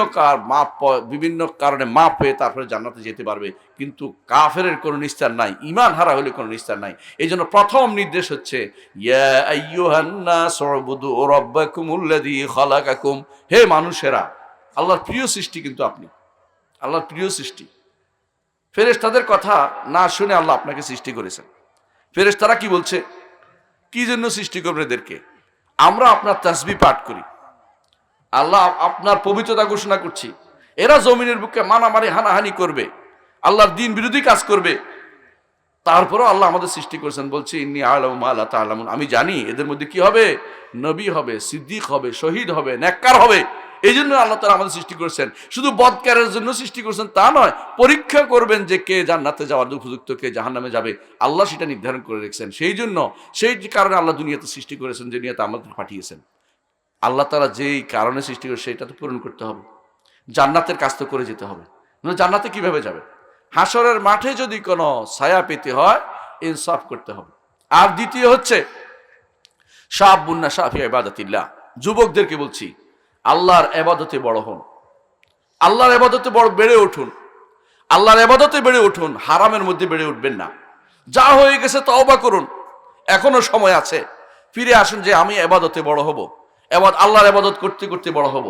কারণে মাপ পেয়ে তারপরে জান্নাতে যেতে পারবে। কিন্তু কাফের কোনো নিস্তার নাই, ঈমান হারা হলে কোনো নিস্তার নাই। এই জন্য প্রথম নির্দেশ হচ্ছে ইয়া আইয়ুহান নাস উবুদু রাব্বাকুমুল্লাযী খালাকাকুম, হে মানুষেরা, আল্লাহর প্রিয় সৃষ্টি, কিন্তু আপনি আল্লাহর প্রিয় সৃষ্টি। ফেরেশতাদের কথা না শুনে আল্লাহ আপনাকে সৃষ্টি করেছেন। ফেরেশতারা কি বলছে? কি জন্য সৃষ্টি করবেন এদেরকে? আমরা আপনার তাসবিহ পাঠ করি, আল্লাহ আপনার পবিত্রতা ঘোষণা করছি। এরা জমিনের বুকে মারামারি হানাহানি করবে, আল্লাহর দ্বীন বিরোধী কাজ করবে। তারপরেও আল্লাহ আমাদের সৃষ্টি করেছেন, বলছে ইন্নী আ'লামু মা লা তা'লামুন, আমি জানি এদের মধ্যে কি হবে, নবী হবে, সিদ্দিক হবে, শহীদ হবে, নেককার হবে। এই জন্য আল্লাহ তাআলা আমাদের সৃষ্টি করেছেন। শুধু বদকারের জন্য সৃষ্টি করেছেন তা নয়, পরীক্ষা করবেন যে কে জান্নাতে যাওয়ার উপযুক্ত, কে জাহান্নামে যাবে, আল্লাহ সেটা নির্ধারণ করে রেখেছেন। সেই জন্য সেই কারণে আল্লাহ দুনিয়াতে সৃষ্টি করেছেন, যে দুনিয়াতে আমাদের পাঠিয়েছেন। আল্লাহ তাআলা যেই কারণে সৃষ্টি করে সেটা তো পূরণ করতে হবে, জান্নাতের কাজ তো করে যেতে হবে। জান্নাতে কিভাবে যাবে? হাসরের মাঠে যদি কোনো ছায়া পেতে হয়, ইনসাফ করতে হবে। আর দ্বিতীয় হচ্ছে শাবুন নাশা ফি ইবাদাতিল্লাহ, যুবকদেরকে বলছি আল্লাহর ইবাদতে বড় হন, আল্লাহর ইবাদতে বড় বেড়ে উঠুন, আল্লাহর ইবাদতে বেড়ে উঠুন, হারামের মধ্যে বেড়ে উঠবেন না। যা হয়ে গেছে তওবা করুন, এখনো সময় আছে, ফিরে আসুন যে আমি ইবাদতে বড় হব, আল্লাহর ইবাদত করতে করতে বড় হব।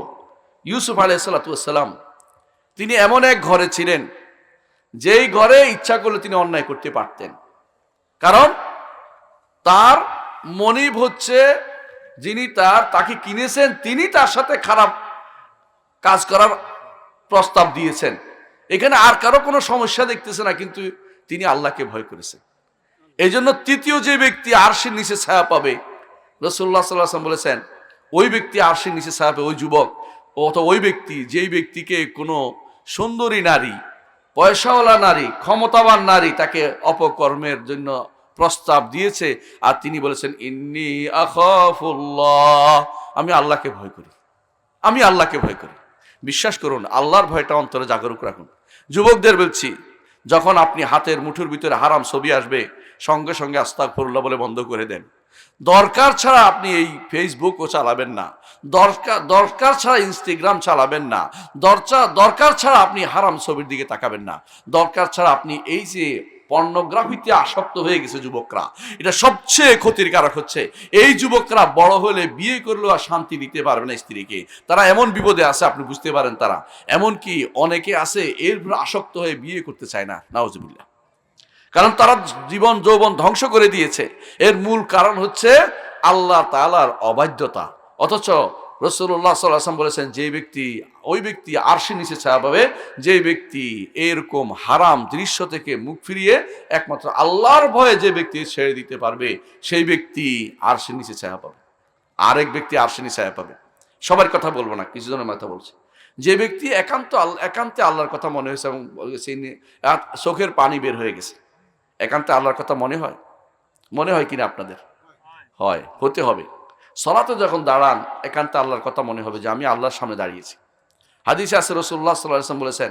ইউসুফ আলাইহিস সালাতু ওয়াস সালাম, তিনি এমন এক ঘরে ছিলেন যেই ঘরে ইচ্ছা করলে তিনি অন্যায় করতে পারতেন, কারণ তার মনিব হচ্ছে যিনি তাকে কিনেছেন, তিনি তার সাথে খারাপ কাজ করার প্রস্তাব দিয়েছেন। এখানে আর কারো কোনো সমস্যা দেখতেছে না, কিন্তু তিনি আল্লাহকে ভয় করেছেন। এই জন্য তৃতীয় যে ব্যক্তি আরশের নিচে ছায়া পাবে, রাসূলুল্লাহ সাল্লাল্লাহু আলাইহি ওয়াসাল্লাম বলেছেন, ওই ব্যক্তি আরশের নিচে ছায়া পাবে, ওই যুবক অথবা ওই ব্যক্তি যেই ব্যক্তিকে কোনো সুন্দরী নারী, পয়সাওয়ালা নারী, ক্ষমতাবান নারী তাকে অপকর্মের জন্য প্রস্তাব দিয়েছে, আর তিনি বলেছেন ইন্নী আখাফুল্লাহ, আমি আল্লাহকে ভয় করি, আমি আল্লাহকে ভয় করি। বিশ্বাস করুন, আল্লাহর ভয়টা অন্তরে জাগরুক রাখুন। যুবকদের বলছি, যখন আপনি হাতের মুঠোর ভিতরে হারাম ছবি আসবে, সঙ্গে সঙ্গে আস্তাগফিরুল্লাহ বলে বন্ধ করে দেন। দরকার ছাড়া আপনি এই ফেসবুকও চালাবেন না, দরকার ছাড়া ইনস্টাগ্রাম চালাবেন না, দরকার ছাড়া আপনি হারাম ছবির দিকে তাকাবেন না, দরকার ছাড়া আপনি এই যে পর্নোগ্রাফিতে আসক্ত হয়ে গেছে যুবকরা, এটা সবচেয়ে ক্ষতির কারক হচ্ছে। এই যুবকরা বড় হলে বিয়ে করলেও আর শান্তি দিতে পারবে না স্ত্রীকে, তারা এমন বিপদে আছে আপনি বুঝতে পারেন। তারা এমন কি অনেকে আছে এর আসক্ত হয়ে বিয়ে করতে চায় না, নাউজুবিল্লাহ, কারণ তারা জীবন যৌবন ধ্বংস করে দিয়েছে। এর মূল কারণ হচ্ছে আল্লাহ তাআলার অবাধ্যতা। অথচ রাসূলুল্লাহ সাল্লাল্লাহু আলাইহি ওয়াসাল্লাম বলেছেন, যে ব্যক্তি, ওই ব্যক্তি আরশের নিচে ছায়া পাবে, যে ব্যক্তি এরকম হারাম দৃশ্য থেকে মুখ ফিরিয়ে একমাত্র আল্লাহর ভয়ে যে ব্যক্তি ছেড়ে দিতে পারবে, সেই ব্যক্তি আরশের নিচে ছায়া পাবে। আরেক ব্যক্তি আরশের নিচে ছায়া পাবে, সবার কথা বলবো না, কিছু জনের কথা বলছে। যে ব্যক্তি একান্তে আল্লাহর কথা মনে হয়েছে এবং চোখের পানি বের হয়ে গেছে, একান্তে আল্লাহর কথা মনে হয় কিনা আপনাদের? হয়, হতে হবে। সালাতে যখন দাঁড়ান, একান্তে আল্লাহর কথা মনে হবে যে আমি আল্লাহর সামনে দাঁড়িয়েছি। হাদিসে আছে, রাসূলুল্লাহ সাল্লাল্লাহু আলাইহি ওয়াসাল্লাম বলেছেন,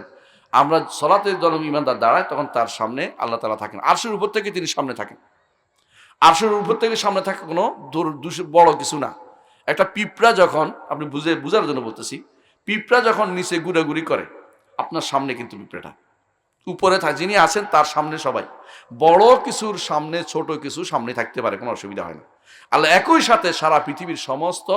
আমরা সালাতে যখন ইমানদার দাঁড়ায়, তখন তার সামনে আল্লাহ তাআলা থাকেন, আরশের উপর থেকে তিনি সামনে থাকেন। আরশের উপর থেকে সামনে থাকা কোনো বড় কিছু না। একটা পিঁপড়া যখন, আপনি বুঝার জন্য বলতেছি, পিঁপড়া যখন নিচে ঘুরাঘুরি করে, আপনার সামনে কিন্তু পিঁপড়াটা, উপরে যিনি আছেন তার সামনে সবাই। বড় কিছুর সামনে ছোট কিছু সামনে থাকতে পারে, কোনো অসুবিধা হয় না। আল্লাহ একই সাথে সারা পৃথিবীর সমস্ত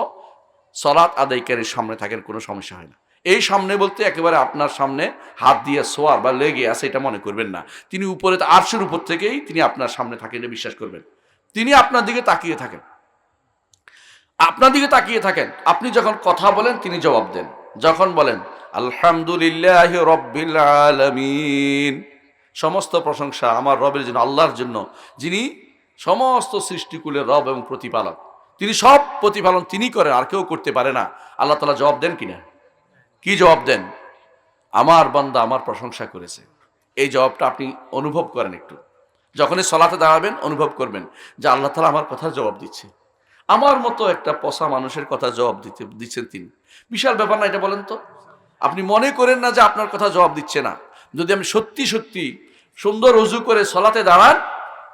সালাত আদায়কারীর সামনে থাকেন, কোনো সমস্যা হয় না। এই সামনে বলতে একেবারে আপনার সামনে হাত দিয়ে সোয়ার বা লেগে আছে এটা মনে করবেন না। তিনি উপরে, আরশের উপর থেকেই তিনি আপনার সামনে থাকেন, বিশ্বাস করবেন। তিনি আপনার দিকে তাকিয়ে থাকেন, আপনার দিকে তাকিয়ে থাকেন। আপনি যখন কথা বলেন তিনি জবাব দেন। যখন বলেন আলহামদুলিল্লাহি রাব্বিল আলামিন, সমস্ত প্রশংসা আমার রবের জন্য, আল্লাহর জন্য, যিনি সমস্ত সৃষ্টিকুলের রব এবং প্রতিপালক। তিনি সব প্রতিপালন তিনি করেন, আর কেউ করতে পারে না। আল্লাহ তাআলা জবাব দেন কিনা? কি জবাব দেন? আমার বান্দা আমার প্রশংসা করেছে। এই জবাবটা আপনি অনুভব করেন একটু। যখনই সালাতে দাঁড়াবেন অনুভব করবেন যে আল্লাহ তাআলা আমার কথার জবাব দিচ্ছে। আমার মতো একটা পচা মানুষের কথা জবাব দিচ্ছেন তিনি। বিশাল ব্যাপার না এটা, বলেন তো? আপনি মনে করেন না যে আপনার কথা জবাব দিচ্ছে না। যদি আমি সত্যি সত্যি সুন্দর ওযু করে সালাতে দাঁড়ান,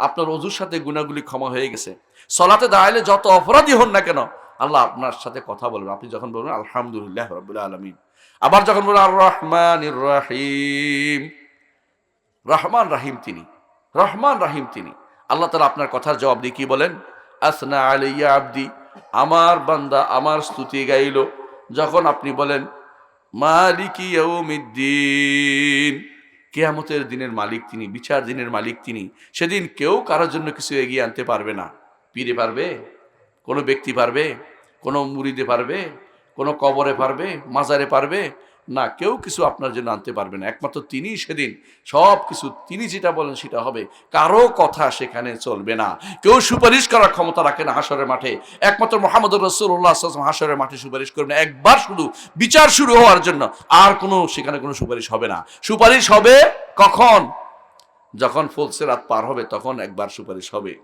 আপনার ওযুর সাথে গুনাহগুলি ক্ষমা হয়ে গেছে। সালাতে দাঁড়ালে যত অপরাধী হন না কেন, আল্লাহ আপনার সাথে কথা বলবেন। আপনি যখন বলবেন আলহামদুলিল্লাহ রাব্বিল আলামিন, আবার যখন বলবেন আর রহমানির রহিম, রহমান রাহিম তিনি, রহমান রাহিম তিনি, আল্লাহ তাআলা আপনার কথার জবাব দিয়ে কি বলেন? আসনা আলাইয়া আবদি, আমার বান্দা আমার স্তুতি গাইল। যখন আপনি বলেন মালিকি ইয়াউমিদ্দিন, কিয়ামতের দিনের মালিক তিনি, বিচার দিনের মালিক তিনি, সেদিন কেউ কারোর জন্য কিছু এগিয়ে আনতে পারবে না। পীরে পারবে? কোনো ব্যক্তি পারবে? কোনো মুরিদে পারবে? কোনো কবরে পারবে? মাজারে পারবে? না, কেউ কিছু আপনার জন্য আনতে পারবে না, একমাত্র তিনিই সেদিন সব কিছু, তিনি যেটা বলেন সেটা হবে, কারো কথা সেখানে চলবে না, কেউ সুপারিশ করার ক্ষমতা রাখে না হাসরের মাঠে, একমাত্র মুহাম্মদুর রাসূলুল্লাহ সাল্লাল্লাহু আলাইহি ওয়াসাল্লাম হাসরের মাঠে সুপারিশ করবেন একবার শুধু, বিচার শুরু হওয়ার জন্য, আর কোনো সেখানে কোনো সুপারিশ হবে না। সুপারিশ হবে কখন? যখন ফুলসিরাত পার হবে তখন একবার সুপারিশ হবে।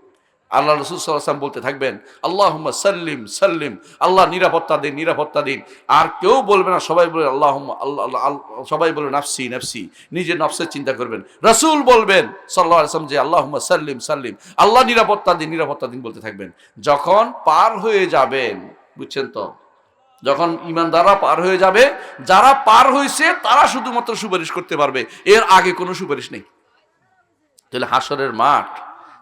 আল্লাহ রাসূল সাল্লাল্লাহু আলাইহি ওয়াসাল্লাম বলতে থাকবেন, আল্লাহুম্মা সাল্লিম সাল্লিম, আল্লাহ নিরাপত্তা দিন নিরাপত্তা দিন। আর কেউ বলবে না, সবাই বলবে আল্লাহুম্মা সবাই বলবে নাফসি নাফসি, নিজের নফসের চিন্তা করবেন। রাসূল বলবেন সাল্লাল্লাহু আলাইহি ওয়াসাল্লাম যে আল্লাহুম্মা সাল্লিম সাল্লিম, আল্লাহ নিরাপত্তা দিন নিরাপত্তা দিন বলতে থাকবেন। যখন পার হয়ে যাবেন, বুঝছেন তো, যখন ঈমানদাররা পার হয়ে যাবে, যারা পার হয়েছে তারা শুধুমাত্র সুপারিশ করতে পারবে, এর আগে কোনো সুপারিশ নেই। তাহলে হাসরের মাঠ,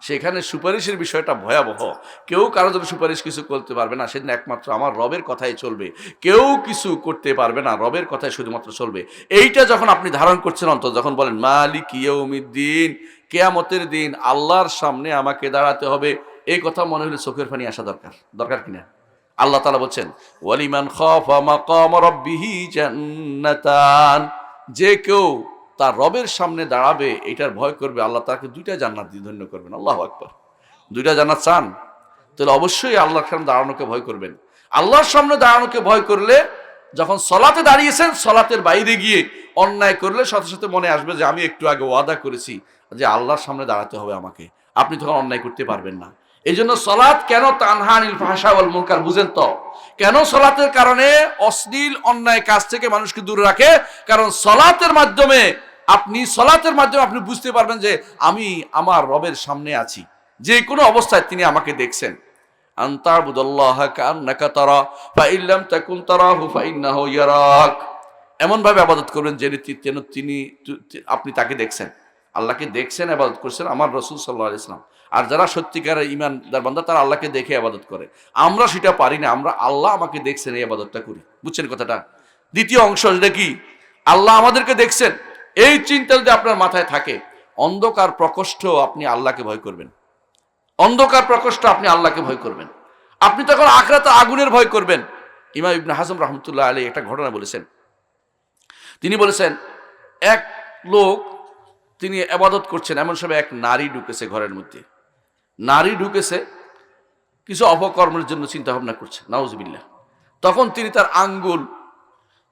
সেখানে সুপারিশের বিষয়টা ভয়াবহ। কেউ কারো জন্য সুপারিশ কিছু করতে পারবে না, সেদিন একমাত্র আমার রবের কথাই চলবে, কেউ কিছু করতে পারবে না, রবের কথাই শুধুমাত্র চলবে। এইটা যখন আপনি ধারণ করছেন অন্তত, যখন বলেন মালিক ইয়াউমিদ্দিন, কিয়ামতের দিন আল্লাহর সামনে আমাকে দাঁড়াতে হবে, এই কথা মনে হলে চোখের পানি আসা দরকার, দরকার কিনা? আল্লাহ তাআলা বলছেন ওয়ালিমান খাফা মাকাম রাব্বিহি জান্নাতান, যে কেউ তার রবের সামনে দাঁড়াবে এটার ভয় করবে, আল্লাহ তাকে 2টা জান্নাত দিয়ে ধন্য করবেন। আল্লাহু আকবার। 2টা জান্নাত চান? তাহলে অবশ্যই আল্লাহর সামনে দাঁড়ানোকে ভয় করবেন। আল্লাহর সামনে দাঁড়ানোকে ভয় করলে, যখন সলাতে দাঁড়িয়েছেন, সলাতের বাইরে গিয়ে অন্যায় করলে সাথে সাথে মনে আসবে যে আমি একটু আগে ওয়াদা করেছি যে আল্লাহর সামনে দাঁড়াতে হবে আমাকে, আপনি তখন অন্যায় করতে পারবেন না। এই জন্য সলাৎ কেন তানহা আনিল ফাহশা ওয়াল মুনকার, বুঝেন তো? কেন সলাতের কারণে অশ্লীল অন্যায় কাজ থেকে মানুষকে দূরে রাখে? কারণ সলাতের মাধ্যমে আপনি বুঝতে পারবেন যে আমি আমার রবের সামনে আছি, যে কোনো অবস্থায় তিনি আমাকে দেখছেন। আনতাবুদাল্লাহা কান্নাকা তারা ফাইন লাম তাকুন তারাহু ফাইন্নাহু ইয়ারাক, এমন ভাবে ইবাদত করবেন যেন তিনি আপনি তাকে দেখছেন, আল্লাহকে দেখছেন, ইবাদত করছেন আমার রাসূল সাল্লাল্লাহু আলাইহি ওয়াসাল্লাম। আর যারা সত্যিকারের ঈমানদার বান্দা তারা আল্লাহকে দেখে ইবাদত করে, আমরা সেটা পারি না, আমরা আল্লাহ আমাকে দেখছেন এই ইবাদতটা করি। বুঝছেন কথাটা? দ্বিতীয় অংশ যেটা কি, আল্লাহ আমাদেরকে দেখছেন, এই চিন্তা যদি আপনার মাথায় থাকে, অন্ধকার প্রকোষ্ঠ আপনি আল্লাহকে ভয় করবেন, অন্ধকার প্রকোষ্ঠ আপনি আল্লাহকে ভয় করবেন, আপনি তখন আখিরাতে আগুনের ভয় করবেন। ইমাম ইবনে হাজম রাহমাতুল্লাহ আলাইহি একটা ঘটনা বলেছেন। তিনি বলেছেন এক লোক, তিনি ইবাদত করছেন, এমন সময় এক নারী ঢুকেছে ঘরের মধ্যে। নারী ঢুকেছে, কিছু অপকর্মের জন্য চিন্তা ভাবনা করছে, নাউজুবিল্লাহ। তখন তিনি তার আঙ্গুল,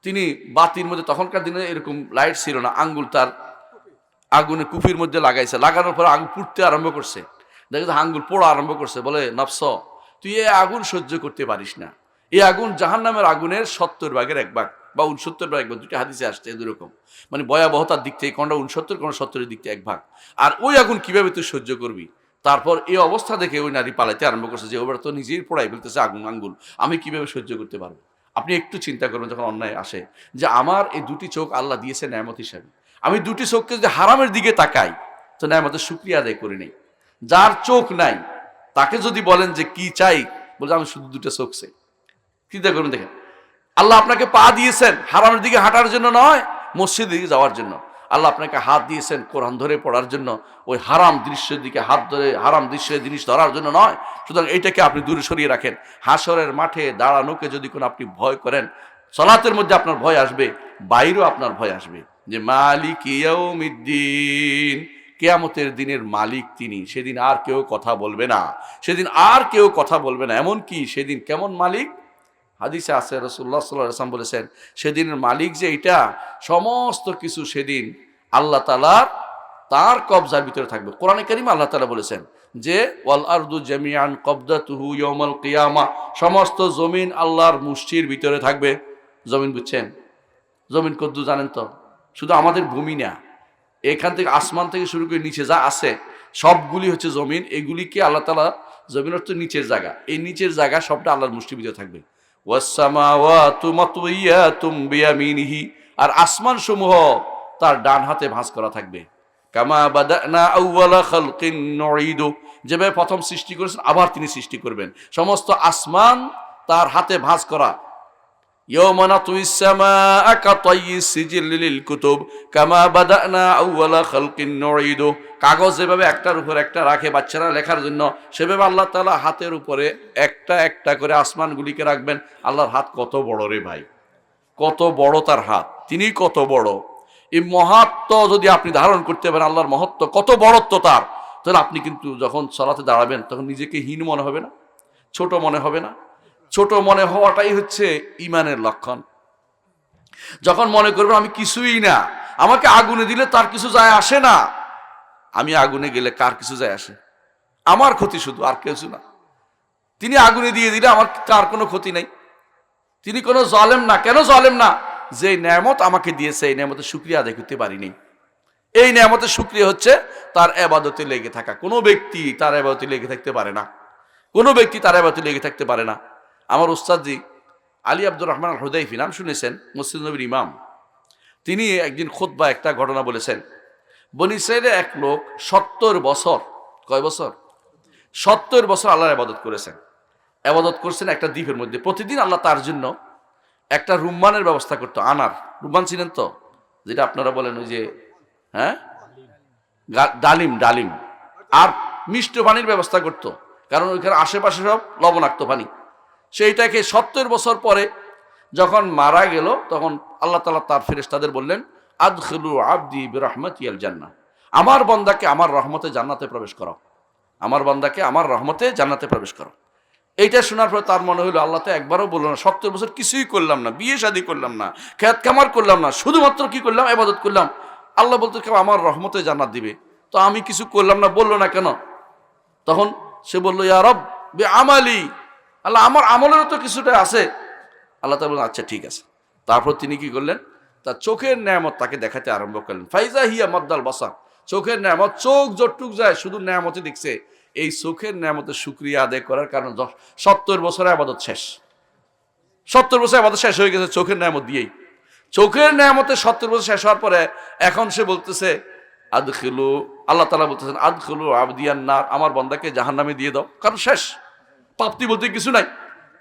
তিনি বাতির মধ্যে, তখনকার দিনে এরকম লাইট ছিল না, আঙ্গুল তার আগুনের কুপির মধ্যে লাগাইছে, লাগানোর পর আগুন পুড়তে আরম্ভ করছে, দেখে আঙ্গুল পোড়া আরম্ভ করছে। বলে নফস, তুই এই আগুন সহ্য করতে পারিস না, এই আগুন জাহান্নামের আগুনের 70 ভাগের 1 ভাগ বা 69 ভাগের 1 ভাগ, 2টা হাদিসে আসছে দুরকম, মানে ভয়াবহতার দিক থেকে কোনটা 69 কোনটা 70-এর দিক থেকে 1 ভাগ। আর ওই আগুন কিভাবে তুই সহ্য করবি? তারপর এই অবস্থা দেখে ওই নারী পালাইতে আরম্ভ করছে যে ওরা তো নিজেই পোড়াই ফেলতেছে আঙ্গুল, আমি কিভাবে সহ্য করতে পারবো? আপনি একটু চিন্তা করবেন, যখন অন্যায় আসে, যে আমার এই 2টি চোখ আল্লাহ দিয়েছে নেয়ামত হিসাবে, আমি 2টি চোখকে যদি হারামের দিকে তাকাই তো নেয়ামতের শুকরিয়া আদায় করি নেই। যার চোখ নাই তাকে যদি বলেন যে কি চাই, বলছে আমি শুধু 2টা চোখ চাই। চিন্তা করবেন, দেখেন আল্লাহ আপনাকে পা দিয়েছেন হারামের দিকে হাঁটার জন্য নয়, মসজিদের দিকে যাওয়ার জন্য। আল্লাহ আপনাকে হাত দিয়েছেন কোরআন ধরে পড়ার জন্য, ওই হারাম দৃশ্যের দিকে হাত ধরে হারাম দৃশ্যের জিনিস ধরার জন্য নয়। সুতরাং এইটাকে আপনি দূরে সরিয়ে রাখেন। হাসরের মাঠে দাঁড়ানোকে যদি কোনো আপনি ভয় করেন, সলাতের মধ্যে আপনার ভয় আসবে, বাইরেও আপনার ভয় আসবে, যে মালিক ইয়াউমিদ্দিন, কিয়ামতের দিনের মালিক তিনি, সেদিন আর কেউ কথা বলবে না, সেদিন আর কেউ কথা বলবে না। এমন কি সেদিন কেমন মালিক? হাদিসে আছে, রাসূলুল্লাহ সাল্লাল্লাহু আলাইহি ওয়াসাল্লাম বলেছেন, সেদিনের মালিক যে এটা, সমস্ত কিছু সেদিন আল্লাহ তাআলার তার কবজার ভিতরে থাকবে। কোরআনে কারীমে আল্লাহ তাআলা বলেছেন যে ওয়াল আরদু জামিআন কবদাতুহু ইয়াউমাল কিয়ামা, সমস্ত জমিন আল্লাহর মুষ্টির ভিতরে থাকবে। জমিন বুঝছেন? জমিন কদ্দু জানেন তো? শুধু আমাদের ভূমি না, এখান থেকে আসমান থেকে শুরু করে নিচে যা আছে সবগুলি হচ্ছে জমিন। এগুলিকে আল্লাহ তাআলা, জমিন অর্থ নিচের জায়গা, এই নিচের জায়গা সবটা আল্লাহর মুষ্টির ভিতরে থাকবে। ওয়াসসামাওয়াতু মাতউইয়াতুম বিয়ামিনিহি, আর আসমান সমূহ তার ডান হাতে ভাঁজ করা থাকবে। কামা বাদানা আউওয়ালা খালকিন নুঈদু, যেভাবে প্রথম সৃষ্টি করেছেন আবার তিনি সৃষ্টি করবেন। সমস্ত আসমান তার হাতে ভাঁজ করা। ইয়াওমা নাতুইস সামাআ কাতাইয়িস সিজিল লিল কুতুব কামা বাদানা আউওয়ালা খালকিন নুঈদু, কাগজ যেভাবে একটার উপর একটা রাখে বাচ্চারা লেখার জন্য, সেভাবে আল্লাহ তাআলা হাতের উপরে একটা একটা করে আসমানগুলিকে রাখবেন। আল্লাহর হাত কত বড় রে ভাই, কত বড় তার হাত! তিনি কত বড়। এই মহাত্ম যদি আপনি ধারণ করতে পারেন, আল্লাহর মহত্ব কত বড়ত্ব তার, তাহলে আপনি কিন্তু যখন সালাতে দাঁড়াবেন তখন নিজেকে হীন মনে হবে না, ছোট মনে হবে না। ছোট মনে হওয়াটাই হচ্ছে ঈমানের লক্ষণ। যখন মনে করবেন আমি কিছুই না, আমাকে আগুনে দিলে তার কিছু যায় আসে না, আমি আগুনে গেলে কার কিছু যায় আসে, আমার ক্ষতি শুধু, আর কিছু না। তিনি আগুনে দিয়ে দিলে আমার তার কোনো ক্ষতি নেই, তিনি কোনো জালেম না। কেন জালেম না? যে নেয়ামত আমাকে দিয়েছে এই নেয়ামতের শুকরিয়া আদায় করতে পারিনি। এই নেয়ামতের শুকরিয়া হচ্ছে তার ইবাদতে লেগে থাকা। কোনো ব্যক্তি তার ইবাদতে লেগে থাকতে পারে না, কোনো ব্যক্তি তার ইবাদতে লেগে থাকতে পারে না। আমার উস্তাদজি আলী আব্দুর রহমান আল হুদাইফি, নাম শুনেছেন, মসজিদ নবীর ইমাম। তিনি একদিন খুতবা একটা ঘটনা বলেছেন। বনী ইসরাইলে এক লোক 70 বছর, কয় বছর? 70 বছর আল্লাহর ইবাদত করেছেন। ইবাদত করছেন একটা দ্বীপের মধ্যে। প্রতিদিন আল্লাহ তার জন্য একটা রুম্মানের ব্যবস্থা করতো। আনার রুম্মান ছিলেন তো, যেটা আপনারা বলেন ওই যে, হ্যাঁ, ডালিম, ডালিম আর মিষ্ট পানির ব্যবস্থা করতো, কারণ ওইখানে আশেপাশে সব লবণাক্ত পানি। সেইটাকে 70 বছর পরে যখন মারা গেল, তখন আল্লাহ তাআলা তার ফেরেশতাদের বললেন, আদখিলু আবদি বিরহমাতিয়াল জান্নাহ, আমার বান্দাকে আমার রহমতে জান্নাতে প্রবেশ করাও, আমার বান্দাকে আমার রহমতে জান্নাতে প্রবেশ করো। এইটা শোনার পর তার মনে হইলো আল্লাহ তো একবারও বললো না, 70 বছর কিছুই করলাম না, বিয়ে শাদী করলাম না, খেত খামার করলাম না, শুধুমাত্র কি করলাম? ইবাদত করলাম। আল্লাহ বলতো কেউ আমার রহমতে জান্নাত দিবে, তো আমি কিছু করলাম না, বললো না কেন? তখন সে বললো, ইয়া রব বিআমালি, আল্লাহ আমার আমলেরও তো কিছুটা আছে। আল্লাহ তাআলা বললেন, আচ্ছা ঠিক আছে। তারপর তিনি কি করলেন? তার চোখের নেয়ামত তাকে দেখাতে আরম্ভ করলেন। ফাইজা হিয়া মাদ্দাল বাসার, চোখের নেয়ামত, চোখ যতটুক যায় শুধু নেয়ামতে দেখছে। এই চোখের নেয়ামতের শুকরিয়া আদায় করার কারণে 70 বছরের ইবাদত শেষ। 70 বছর ইবাদত শেষ হয়ে গেছে চোখের নেয়ামত দিয়েই। চোখের নেয়ামতে 70 বছর শেষ হওয়ার পরে এখন সে বলতেছে, আদখিলু, আল্লাহ তাআলা বলতেছেন, আদখিলু আবদিয়ান নার, আমার বান্দাকে জাহান্নামে দিয়ে দাও, কারণ শেষ, প্রাপ্তি বলতে কিছু নাই।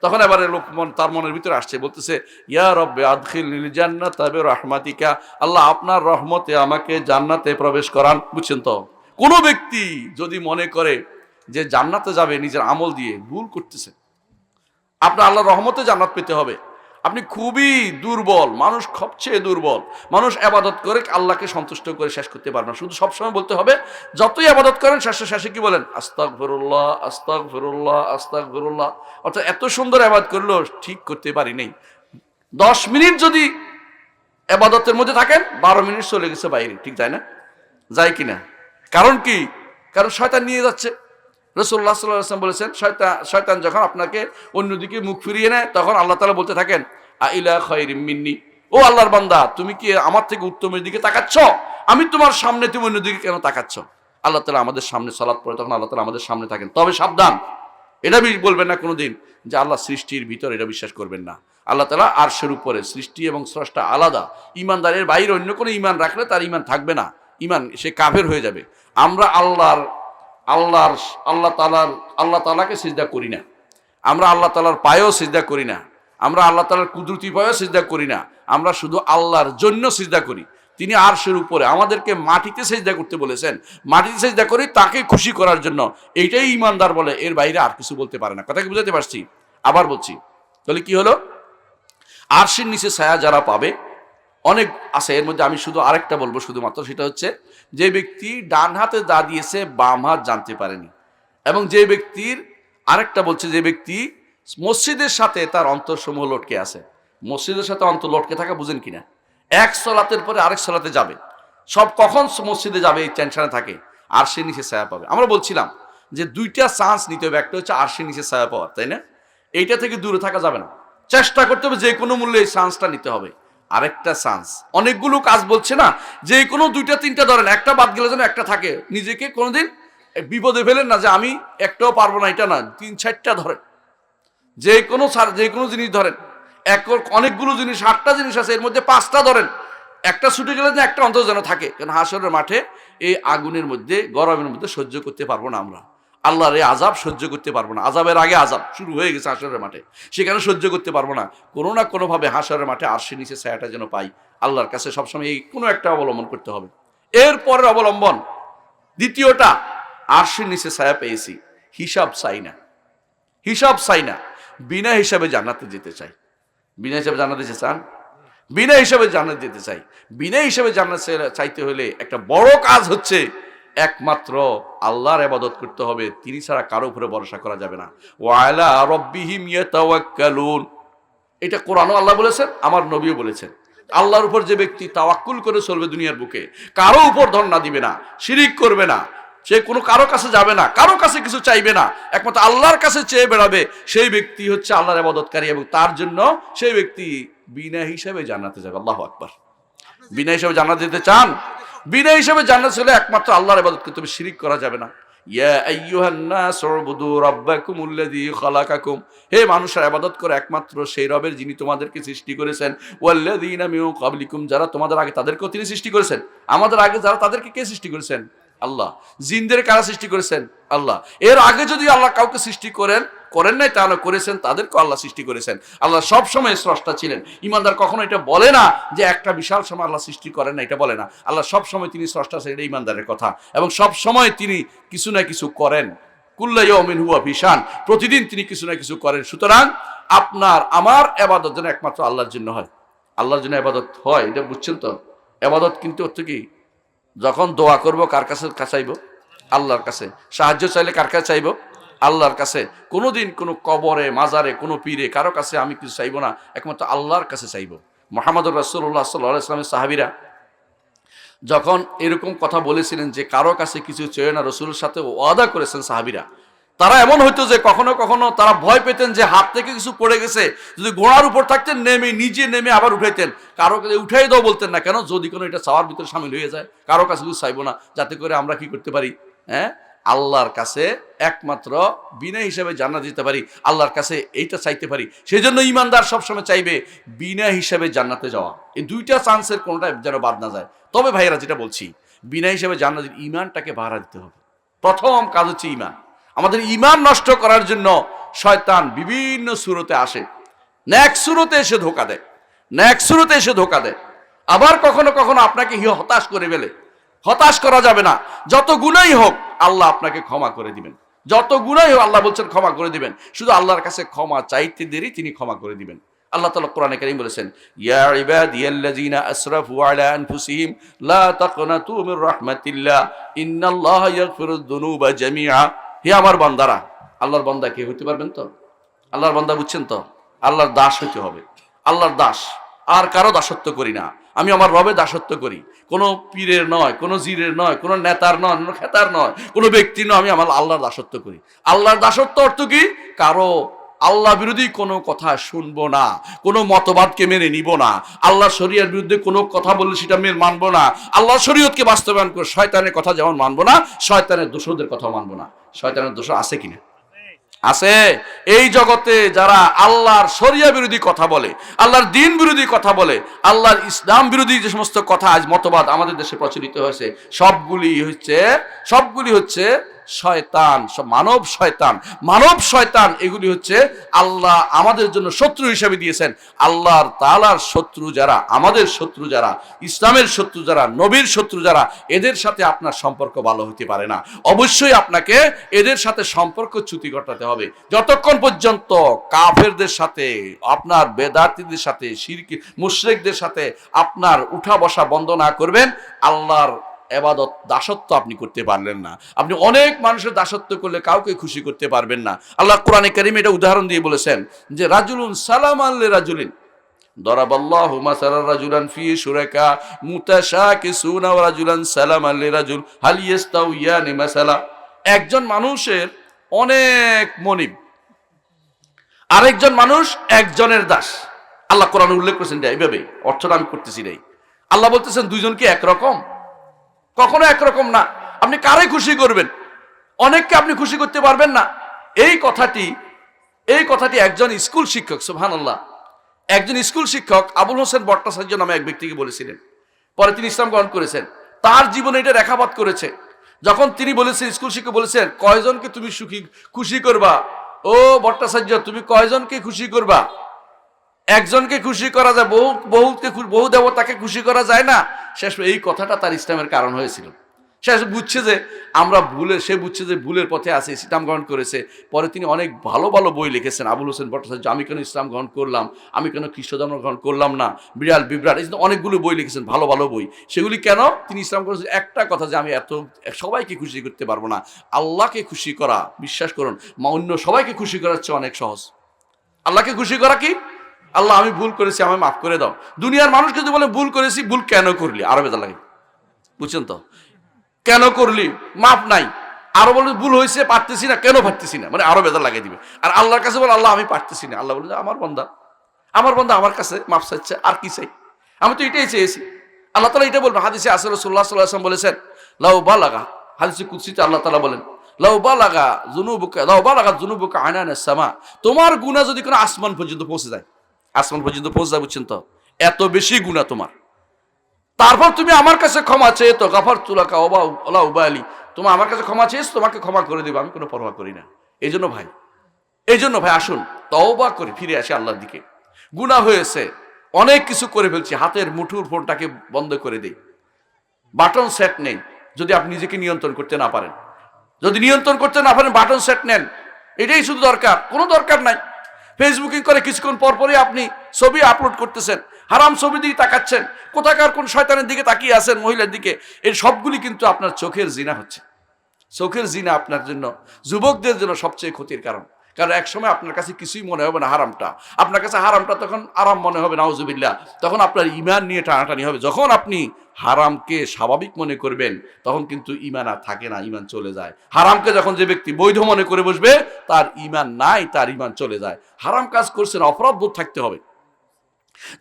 তখন এবারে লোক তার মনের ভিতরে আসছে, বলতেছে, ইয়া রব্বে আদখিলনিল জান্নাতা বিরহমাতিকা, আল্লাহ আপনার রহমতে আমাকে জান্নাতে প্রবেশ করান। বুঝছেন তো? কোনো ব্যক্তি যদি মনে করে যে জান্নাতে যাবে নিজের আমল দিয়ে, ভুল করতেছে। আপনার আল্লাহর রহমতে জান্নাত পেতে হবে। আপনি খুবই দুর্বল মানুষ, সবচেয়ে দুর্বল মানুষ ইবাদত করে আল্লাহকে সন্তুষ্ট করে শেষ করতে পারবে না। শুধু সবসময় বলতে হবে, যতই ইবাদত করেন শেষে শেষে কি বলেন? আস্তাগফিরুল্লাহ, আস্তাগফিরুল্লাহ, আস্তাগফিরুল্লাহ। অর্থাৎ এত সুন্দর ইবাদত করলো, ঠিক করতে পারি নাই। 10 মিনিট যদি ইবাদতের মধ্যে থাকেন, 12 মিনিট চলে গেছে বাইরে, ঠিক তাই না? যায় কিনা? কারণ কি? কারণ শয়তান নিয়ে যাচ্ছে। রাসূলুল্লাহ সাল্লাল্লাহু আলাইহি ওয়াসাল্লাম বলেছেন, শয়তান যখন আপনাকে অন্যদিকে মুখ ফিরিয়ে নেয়, তখন আল্লাহ তাআলা বলতে থাকেন, আইলা খায়রিম মিন্নি, ও আল্লাহর বান্দা, তুমি কি আমার থেকে উত্তমের দিকে তাকাচ্ছ? আমি তোমার সামনে, তুমি অন্যদিকে কেন তাকাচ্ছ? আল্লাহ তাআলা আমাদের সামনে সালাত পড়ে, তখন আল্লাহ তাআলা আমাদের সামনে থাকেন। তবে সাবধান, এটা বলবেন না কোনোদিন যে আল্লাহ সৃষ্টির ভিতর, এটা বিশ্বাস করবেন না। আল্লাহ তাআলা আরশের উপরে, সৃষ্টি এবং স্রষ্টা আলাদা। ইমানদারের বাইরে অন্য কোনো ইমান রাখলে তার ইমান থাকবে না, ইমান সে কাফের হয়ে যাবে। আমরা আল্লাহ তাআলাকে সিজদা করি না, আমরা আল্লাহ তাআলার পায়েও সিজদা করি না, আমরা আল্লাহ তাআলার কুদরতি পায়েও সিজদা করি না। আমরা শুধু আল্লাহর জন্য সিজদা করি। তিনি আরশের উপরে, আমাদেরকে মাটিতে সিজদা করতে বলেছেন, মাটিতে সিজদা করি তাকে খুশি করার জন্য। এইটাই ইমানদার বলে, এর বাইরে আর কিছু বলতে পারে না। কথা কি বুঝাতে পারছি? আবার বলছি, তাহলে কি হলো? আরশের নিচে ছায়া যারা পাবে অনেক আছে। এর মধ্যে আমি শুধু আরেকটা বলবো শুধুমাত্র, সেটা হচ্ছে যে ব্যক্তি ডান হাতে দা দিয়েছে, বাম হাত জানতে পারেনি। এবং যে ব্যক্তির, আরেকটা বলছে, যে ব্যক্তি মসজিদের সাথে তার অন্তরসমূহ লটকে আছে। মসজিদের সাথে অন্তর লটকে থাকা বুঝেন কিনা? এক সলাতের পরে আরেক সলাতে যাবে, সব কখন মসজিদে যাবে এই টেনশনে থাকে। আরশের নিচে ছায়া পাবে। আমরা বলছিলাম যে 2টা চান্স নিতে হবে, একটা হচ্ছে আরশের নিচে ছায়া পাওয়ার, তাই না? এইটা থেকে দূরে থাকা যাবে না, চেষ্টা করতে হবে, যে কোনো মূল্যে এই চান্সটা নিতে হবে। আরেকটা চান্স, অনেকগুলো কাজ বলছে না, যে কোনো 2টা 3টা ধরেন, একটা বাদ গেলে যেন একটা থাকে। নিজেকে কোনোদিন বিপদে ফেলেন না যে আমি একটাও পারবো না, এটা না, 3-4টা ধরেন। যে কোনো জিনিস ধরেন, অনেকগুলো জিনিস, 8টা জিনিস আছে, এর মধ্যে 5টা ধরেন, একটা ছুটে গেলে যে একটা অন্তত যেন থাকে। কারণ হাসরের মাঠে এই আগুনের মধ্যে, গরমের মধ্যে সহ্য করতে পারবো না আমরা। আল্লাহর এই আযাব সহ্য করতে পারবো না। আযাবের আগে আযাব শুরু হয়ে গেছে হাসরের মাঠে, সেখানে সহ্য করতে পারবো না। কোনো না কোনোভাবে হাসরের মাঠে আরশের নিচে ছায়াটা যেন পাই। আল্লাহর কাছে সবসময় এই কোনো একটা অবলম্বন করতে হবে। এরপরের অবলম্বন, দ্বিতীয়টা, আরশের নিচে ছায়া পেয়েছি, হিসাব চাই না, হিসাব চাই না, বিনা হিসাবে জান্নাতে যেতে চাই। বিনা হিসাবে জান্নাতে যেতে চান? বিনা হিসাবে জান্নাত যেতে চাই। বিনা হিসাবে জান্নাত চাইতে হলে একটা বড় কাজ হচ্ছে একমাত্র আল্লাহর ইবাদত করতে হবে, তিনি ছাড়া কারো উপরে ভরসা করা যাবে না। ওয়া আলা রাব্বিহিম ইয়াতাওয়াক্কালুন, এটা কোরআনও আল্লাহ বলেছেন, আমার নবীও বলেছেন। আল্লাহর উপর যে ব্যক্তি তাওয়াক্কুল করে চলবে দুনিয়ার বুকে, কারো উপর ধর্ণা দিবে না, শিরিক করবে না, সে কোনো কারো কাছে যাবে না, কারো কাছে কিছু চাইবে না, একমাত্র আল্লাহর কাছে চেয়ে বেড়াবে, সেই ব্যক্তি হচ্ছে আল্লাহর ইবাদতকারী এবং তার জন্য সেই ব্যক্তি বিনা হিসাবে জান্নাতে যাবে। আল্লাহু আকবার। বিনা হিসাবে জান্নাত যেতে চান? বিনা হিসাবে জান্নাত ছেলে একমাত্র আল্লাহর ইবাদত করতে হবে, শিরিক করা যাবে না। ইয়া আইয়ুহান নাস উবুদু রাব্বাকুমুল্লাযী খালাকাকুম, হে মানুষের ইবাদত করে একমাত্র সেই রবের যিনি তোমাদেরকে সৃষ্টি করেছেন, ওয়াল্লাযীনা মিন ক্বাবলিকুম, যারা তোমাদের আগে তাদেরকেও তিনি সৃষ্টি করেছেন। আমাদের আগে যারা তাদেরকে কে সৃষ্টি করেছেন? আল্লাহ। জিনদের কারা সৃষ্টি করেছেন? আল্লাহ। এর আগে যদি আল্লাহ কাউকে সৃষ্টি করেন নাই, তাহলে করেছেন তাদেরকে আল্লাহ সৃষ্টি করেছেন। আল্লাহ সব সময় স্রষ্টা ছিলেন। ইমানদার কখনো এটা বলে না যে একটা বিশাল সময় আল্লাহ সৃষ্টি করেন না, এটা বলে না। আল্লাহ সব সময় তিনি স্রষ্টা ছিলেন, এটা ইমানদারের কথা। এবং সব সময় তিনি কিছু না কিছু করেন। কুল্লা ইয়াউমিন হুয়া ফিশান, প্রতিদিন তিনি কিছু না কিছু করেন। সুতরাং আপনার আমার ইবাদত যেন একমাত্র আল্লাহর জন্য হয়। আল্লাহর জন্য ইবাদত হয়, এটা বুঝছেন তো? ইবাদত কিন্তু হচ্ছে কি, যখন দোয়া করব কার কাছে চাইব? আল্লাহর কাছে। সাহায্য চাইলে কার কাছে চাইব? আল্লাহর কাছে। কোনোদিন কোনো কবরে, মাজারে, কোনো পীরে কারো কাছে আমি কিছু চাইব না, একমাত্র আল্লাহর কাছে চাইব। মুহাম্মদুর রাসূলুল্লাহ সাল্লাল্লাহু আলাইহি ওয়াসাল্লামের সাহাবীরা যখন এরকম কথা বলেছিলেন যে কারো কাছে কিছু চেয়ে না, রাসূলের সাথে ওয়াদা করেছেন সাহাবীরা, তারা এমন হইতো যে কখনো কখনো তারা ভয় পেতেন যে হাত থেকে কিছু পড়ে গেছে, যদি ঘোড়ার উপর থাকতেন নিজে নেমে আবার উঠাইতেন। কারো কাছে উঠাই দাও বলতেন না, কেন? যদি কোনো এটা চাওয়ার ভিতরে সামিল হয়ে যায়, কারো কাছে কিছু চাইবো না, যাতে করে আমরা কি করতে পারি? আল্লাহর কাছে একমাত্র বিনা হিসাবে জান্নাত দিতে পারি, আল্লাহর কাছে এইটা চাইতে পারি। সেই জন্য ইমানদার সবসময় চাইবে বিনা হিসাবে জান্নাতে যাওয়া। এই দুইটা চান্সের কোনোটা যেন বাদ না যায়। তবে ভাইয়েরা, যেটা বলছি, বিনা হিসাবে জান্নাতের ইমানটাকে ভাড়া দিতে হবে। প্রথম কাজ হচ্ছে ইমান। আমাদের ইমান নষ্ট করার জন্য শয়তান বিভিন্ন সুরতে আসে, নেক সুরতে এসে ধোকা দেয়, আবার কখনো কখনো আপনাকে হতাশ করে ফেলে। হতাশ করা যাবে না। যত গুনাহই হোক আল্লাহ আপনাকে ক্ষমা করে দিবেন, যত গুনাহই হোক আল্লাহ বলছেন ক্ষমা করে দিবেন। শুধু আল্লাহর কাছে ক্ষমা চাইতে দেরি, তিনি ক্ষমা করে দিবেন। আল্লাহ তাআলা কোরআনে কারীম বলেছেন, ইয়া ইবাদিয়াল্লাযীনা আসরাফু আলা আনফুসিহিম লা তাকনাতু মির রাহমাতিল্লাহ ইন্নাল্লাহা ইয়াগফিরুয যুনুবা জামিআ। হে আমার বান্দারা, আল্লাহর বান্দা কে হইতে পারবেন তো? আল্লাহর বান্দা বুঝছেন তো? আল্লাহর দাস হইতে হবে। আল্লাহর দাস, আর কারো দাসত্ব করি না। আমি আমার রবের দাসত্ব করি, কোনো পীরের নয়, কোনো জিরের নয়, কোনো নেতার নয়, কোনো খেতার নয়, কোনো ব্যক্তি নয়, আমি আমার আল্লাহর দাসত্ব করি। আল্লাহর দাসত্ব অর্থ কি? কারো আল্লাহ বিরোধী কোনো কথা শুনবো না, কোনো মতবাদকে মেনে নিব না, আল্লাহ শরীয়তের বিরুদ্ধে কোনো কথা বললে সেটা মানবো না, আল্লাহ শরীয়তকে বাস্তবায়ন করে শয়তানের কথা যেমন মানবো না, শয়তানের দোষরদের কথা মানবো না। শয়তানের দোষ আছে কিনা? আছে। এই জগতে যারা আল্লাহর শরিয়া বিরোধী কথা বলে, আল্লাহর দ্বীন বিরোধী কথা বলে, আল্লাহর ইসলাম বিরোধী যে সমস্ত কথা আজ মতবাদ আমাদের দেশে প্রচলিত হয়েছে, সবগুলি হচ্ছে শয়তান, সব মানব শয়তান। এগুলি হচ্ছে আল্লাহ আমাদের জন্য শত্রু হিসেবে দিয়েছেন। আল্লাহর তাআলার শত্রু যারা, আমাদের শত্রু যারা, ইসলামের শত্রু যারা, নবীর শত্রু যারা, এদের সাথে আপনার সম্পর্ক ভালো হতে পারে না। অবশ্যই আপনাকে এদের সাথে সম্পর্ক চ্যুতি ঘটাতে হবে। যতক্ষণ পর্যন্ত কাফেরদের সাথে, আপনার বেদাতীদের সাথে, শিরকি মুশরিকদের সাথে আপনার উঠা বসা বন্ধ না করবেন, আল্লাহর ইবাদত, দাসত্ব আপনি করতে পারলেন না। আপনি অনেক মানুষের দাসত্ব করলে কাউকে খুশি করতে পারবেন না। আল্লাহ কোরআনে কারীমে এটা উদাহরণ দিয়ে বলেছেন যে রাজুলুন সালামান লিরাজুলিন দরাবাল্লাহু মাসালান রাজুলান ফি শুরাকা মুতাশাকিসুনা ওয়া রাজুলান সালামান লিরাজুল হাল ইয়াস্তাউয়ানি মাসালা। একজন মানুষের অনেক মনিব, আরেকজন মানুষ একজনের দাস। আল্লাহ কোরআনে উল্লেখ করেছেন এইভাবে, অর্থটা আমি করতেছি নাই। আল্লাহ বলতেছেন দুইজন কি একরকম? কখনো একরকম না। আপনি কারে খুশি করবেন? অনেককে আপনি খুশি করতে পারবেন না। এই কথাটি একজন স্কুল শিক্ষক, সুবহানাল্লাহ, একজন স্কুল শিক্ষক আবুল হোসেন ভট্টাচার্য নামে এক ব্যক্তিকে বলেছিলেন। পরে তিনি ইসলাম গ্রহণ করেছেন। তার জীবনে এটা রেখাপাত করেছে। যখন তিনি বলেছেন, স্কুল শিক্ষক বলেছেন, কয়জনকে তুমি খুশি করবা? ও ভট্টাচার্য, তুমি কয়জনকে খুশি করবা? একজনকে খুশি করা যায়, বহু দেবতাকে খুশি করা যায় না। শেষ এই কথাটা তার ইসলামের কারণ হয়েছিল। সে বুঝছে যে সে বুঝছে যে ভুলের পথে আছে, ইসলাম গ্রহণ করেছে। পরে তিনি অনেক ভালো ভালো বই লিখেছেন, আবুল হোসেন ভট্টাচার্য, আমি কেন ইসলাম গ্রহণ করলাম, আমি কেন খ্রিস্ট ধর্ম গ্রহণ করলাম না, বিড়াল বিভ্রাট, এই অনেকগুলো বই লিখেছেন, ভালো ভালো বই। সেগুলি কেন তিনি ইসলাম করেছেন? একটা কথা, যে আমি সবাইকে খুশি করতে পারবো না, আল্লাহকে খুশি করা, বিশ্বাস করুন, অন্য সবাইকে খুশি করার চেয়ে অনেক সহজ। আল্লাহকে খুশি করা কি? আল্লাহ আমি ভুল করেছি, আমায় মাফ করে দাও। দুনিয়ার মানুষ যদি বলে ভুল করেছি, ভুল কেন করলি, আরো বেদা লাগে, বুঝছেন তো? কেন করলি, মাপ নাই। আরো বলে ভুল হয়েছে, পারতেছি না, কেন পারতেছি না, মানে আরো বেদা লাগিয়ে দিবে। আর আল্লাহর কাছে বলে আল্লাহ আমি পারতেছি না, আল্লাহ বলে আমার বান্দা আমার কাছে মাপ চাইছে, আর কি চাই, আমি তো এটাই চেয়েছি। আল্লাহ তাআলা এটা বলবেন, হাদিসে আছে, রাসূলুল্লাহ সাল্লাল্লাহু আলাইহি ওয়াসাল্লাম বলেছেন, লাউ বালাগা, হাদিসে কুদসিতে আল্লাহ তাআলা বলেন, লাউ বালাগা যুনুবুকা আনানাস সামা, তোমার গুনাহ যদি কোনো আসমান পর্যন্ত পৌঁছে যায়, আসমান পর্যন্ত পৌঁছে যায়, বুঝছেন তো? এত বেশি গুনাহ তোমার, তারপর তুমি আমার কাছে ক্ষমা চেয়ে তো গাফারতু লাকা ওয়ালা উবালি, তুমি আমার কাছে ক্ষমা চেয়েছো, তোমাকে ক্ষমা করে দেব, আমি কোনো পরোয়া করি না। এই জন্য ভাই আসুন তওবা করে ফিরে আসি আল্লাহর দিকে। গুনাহ হয়েছে, অনেক কিছু করে ফেলছি, হাতের মুঠোর ফোনটাকে বন্ধ করে দেই, বাটন সেট নেই। যদি আপনি নিজেকে নিয়ন্ত্রণ করতে না পারেন, বাটন সেট নেন, এটাই শুধু দরকার, কোনো দরকার নাই ফেসবুকিং করে কিছুক্ষণ পরপরই আপনি ছবি আপলোড করতেছেন, হারাম ছবি দিকে তাকাচ্ছেন, কোথাকার কোন শয়তানের দিকে তাকিয়ে আছেন, মহিলার দিকে, এই সবগুলি কিন্তু আপনার চোখের জিনা হচ্ছে। চোখের জিনা আপনার জন্য, যুবকদের জন্য সবচেয়ে ক্ষতির কারণ। কারণ একসময় আপনার কাছে কিছুই মনে হবে না হারামটা, আপনার কাছে হারামটা তখন আরাম মনে হবে, নাউজুবিল্লাহ। তখন আপনার ঈমান নিয়ে টানাটানি হবে। যখন আপনি হারামকে স্বাভাবিক মনে করবেন, তখন কিন্তু ঈমান আর থাকে না, ঈমান চলে যায়। হারামকে যখন যে ব্যক্তি বৈধ মনে করে বসবে, তার ঈমান নাই, তার ঈমান চলে যায়। হারাম কাজ করছেন, অপরাধ বোধ থাকতে হবে।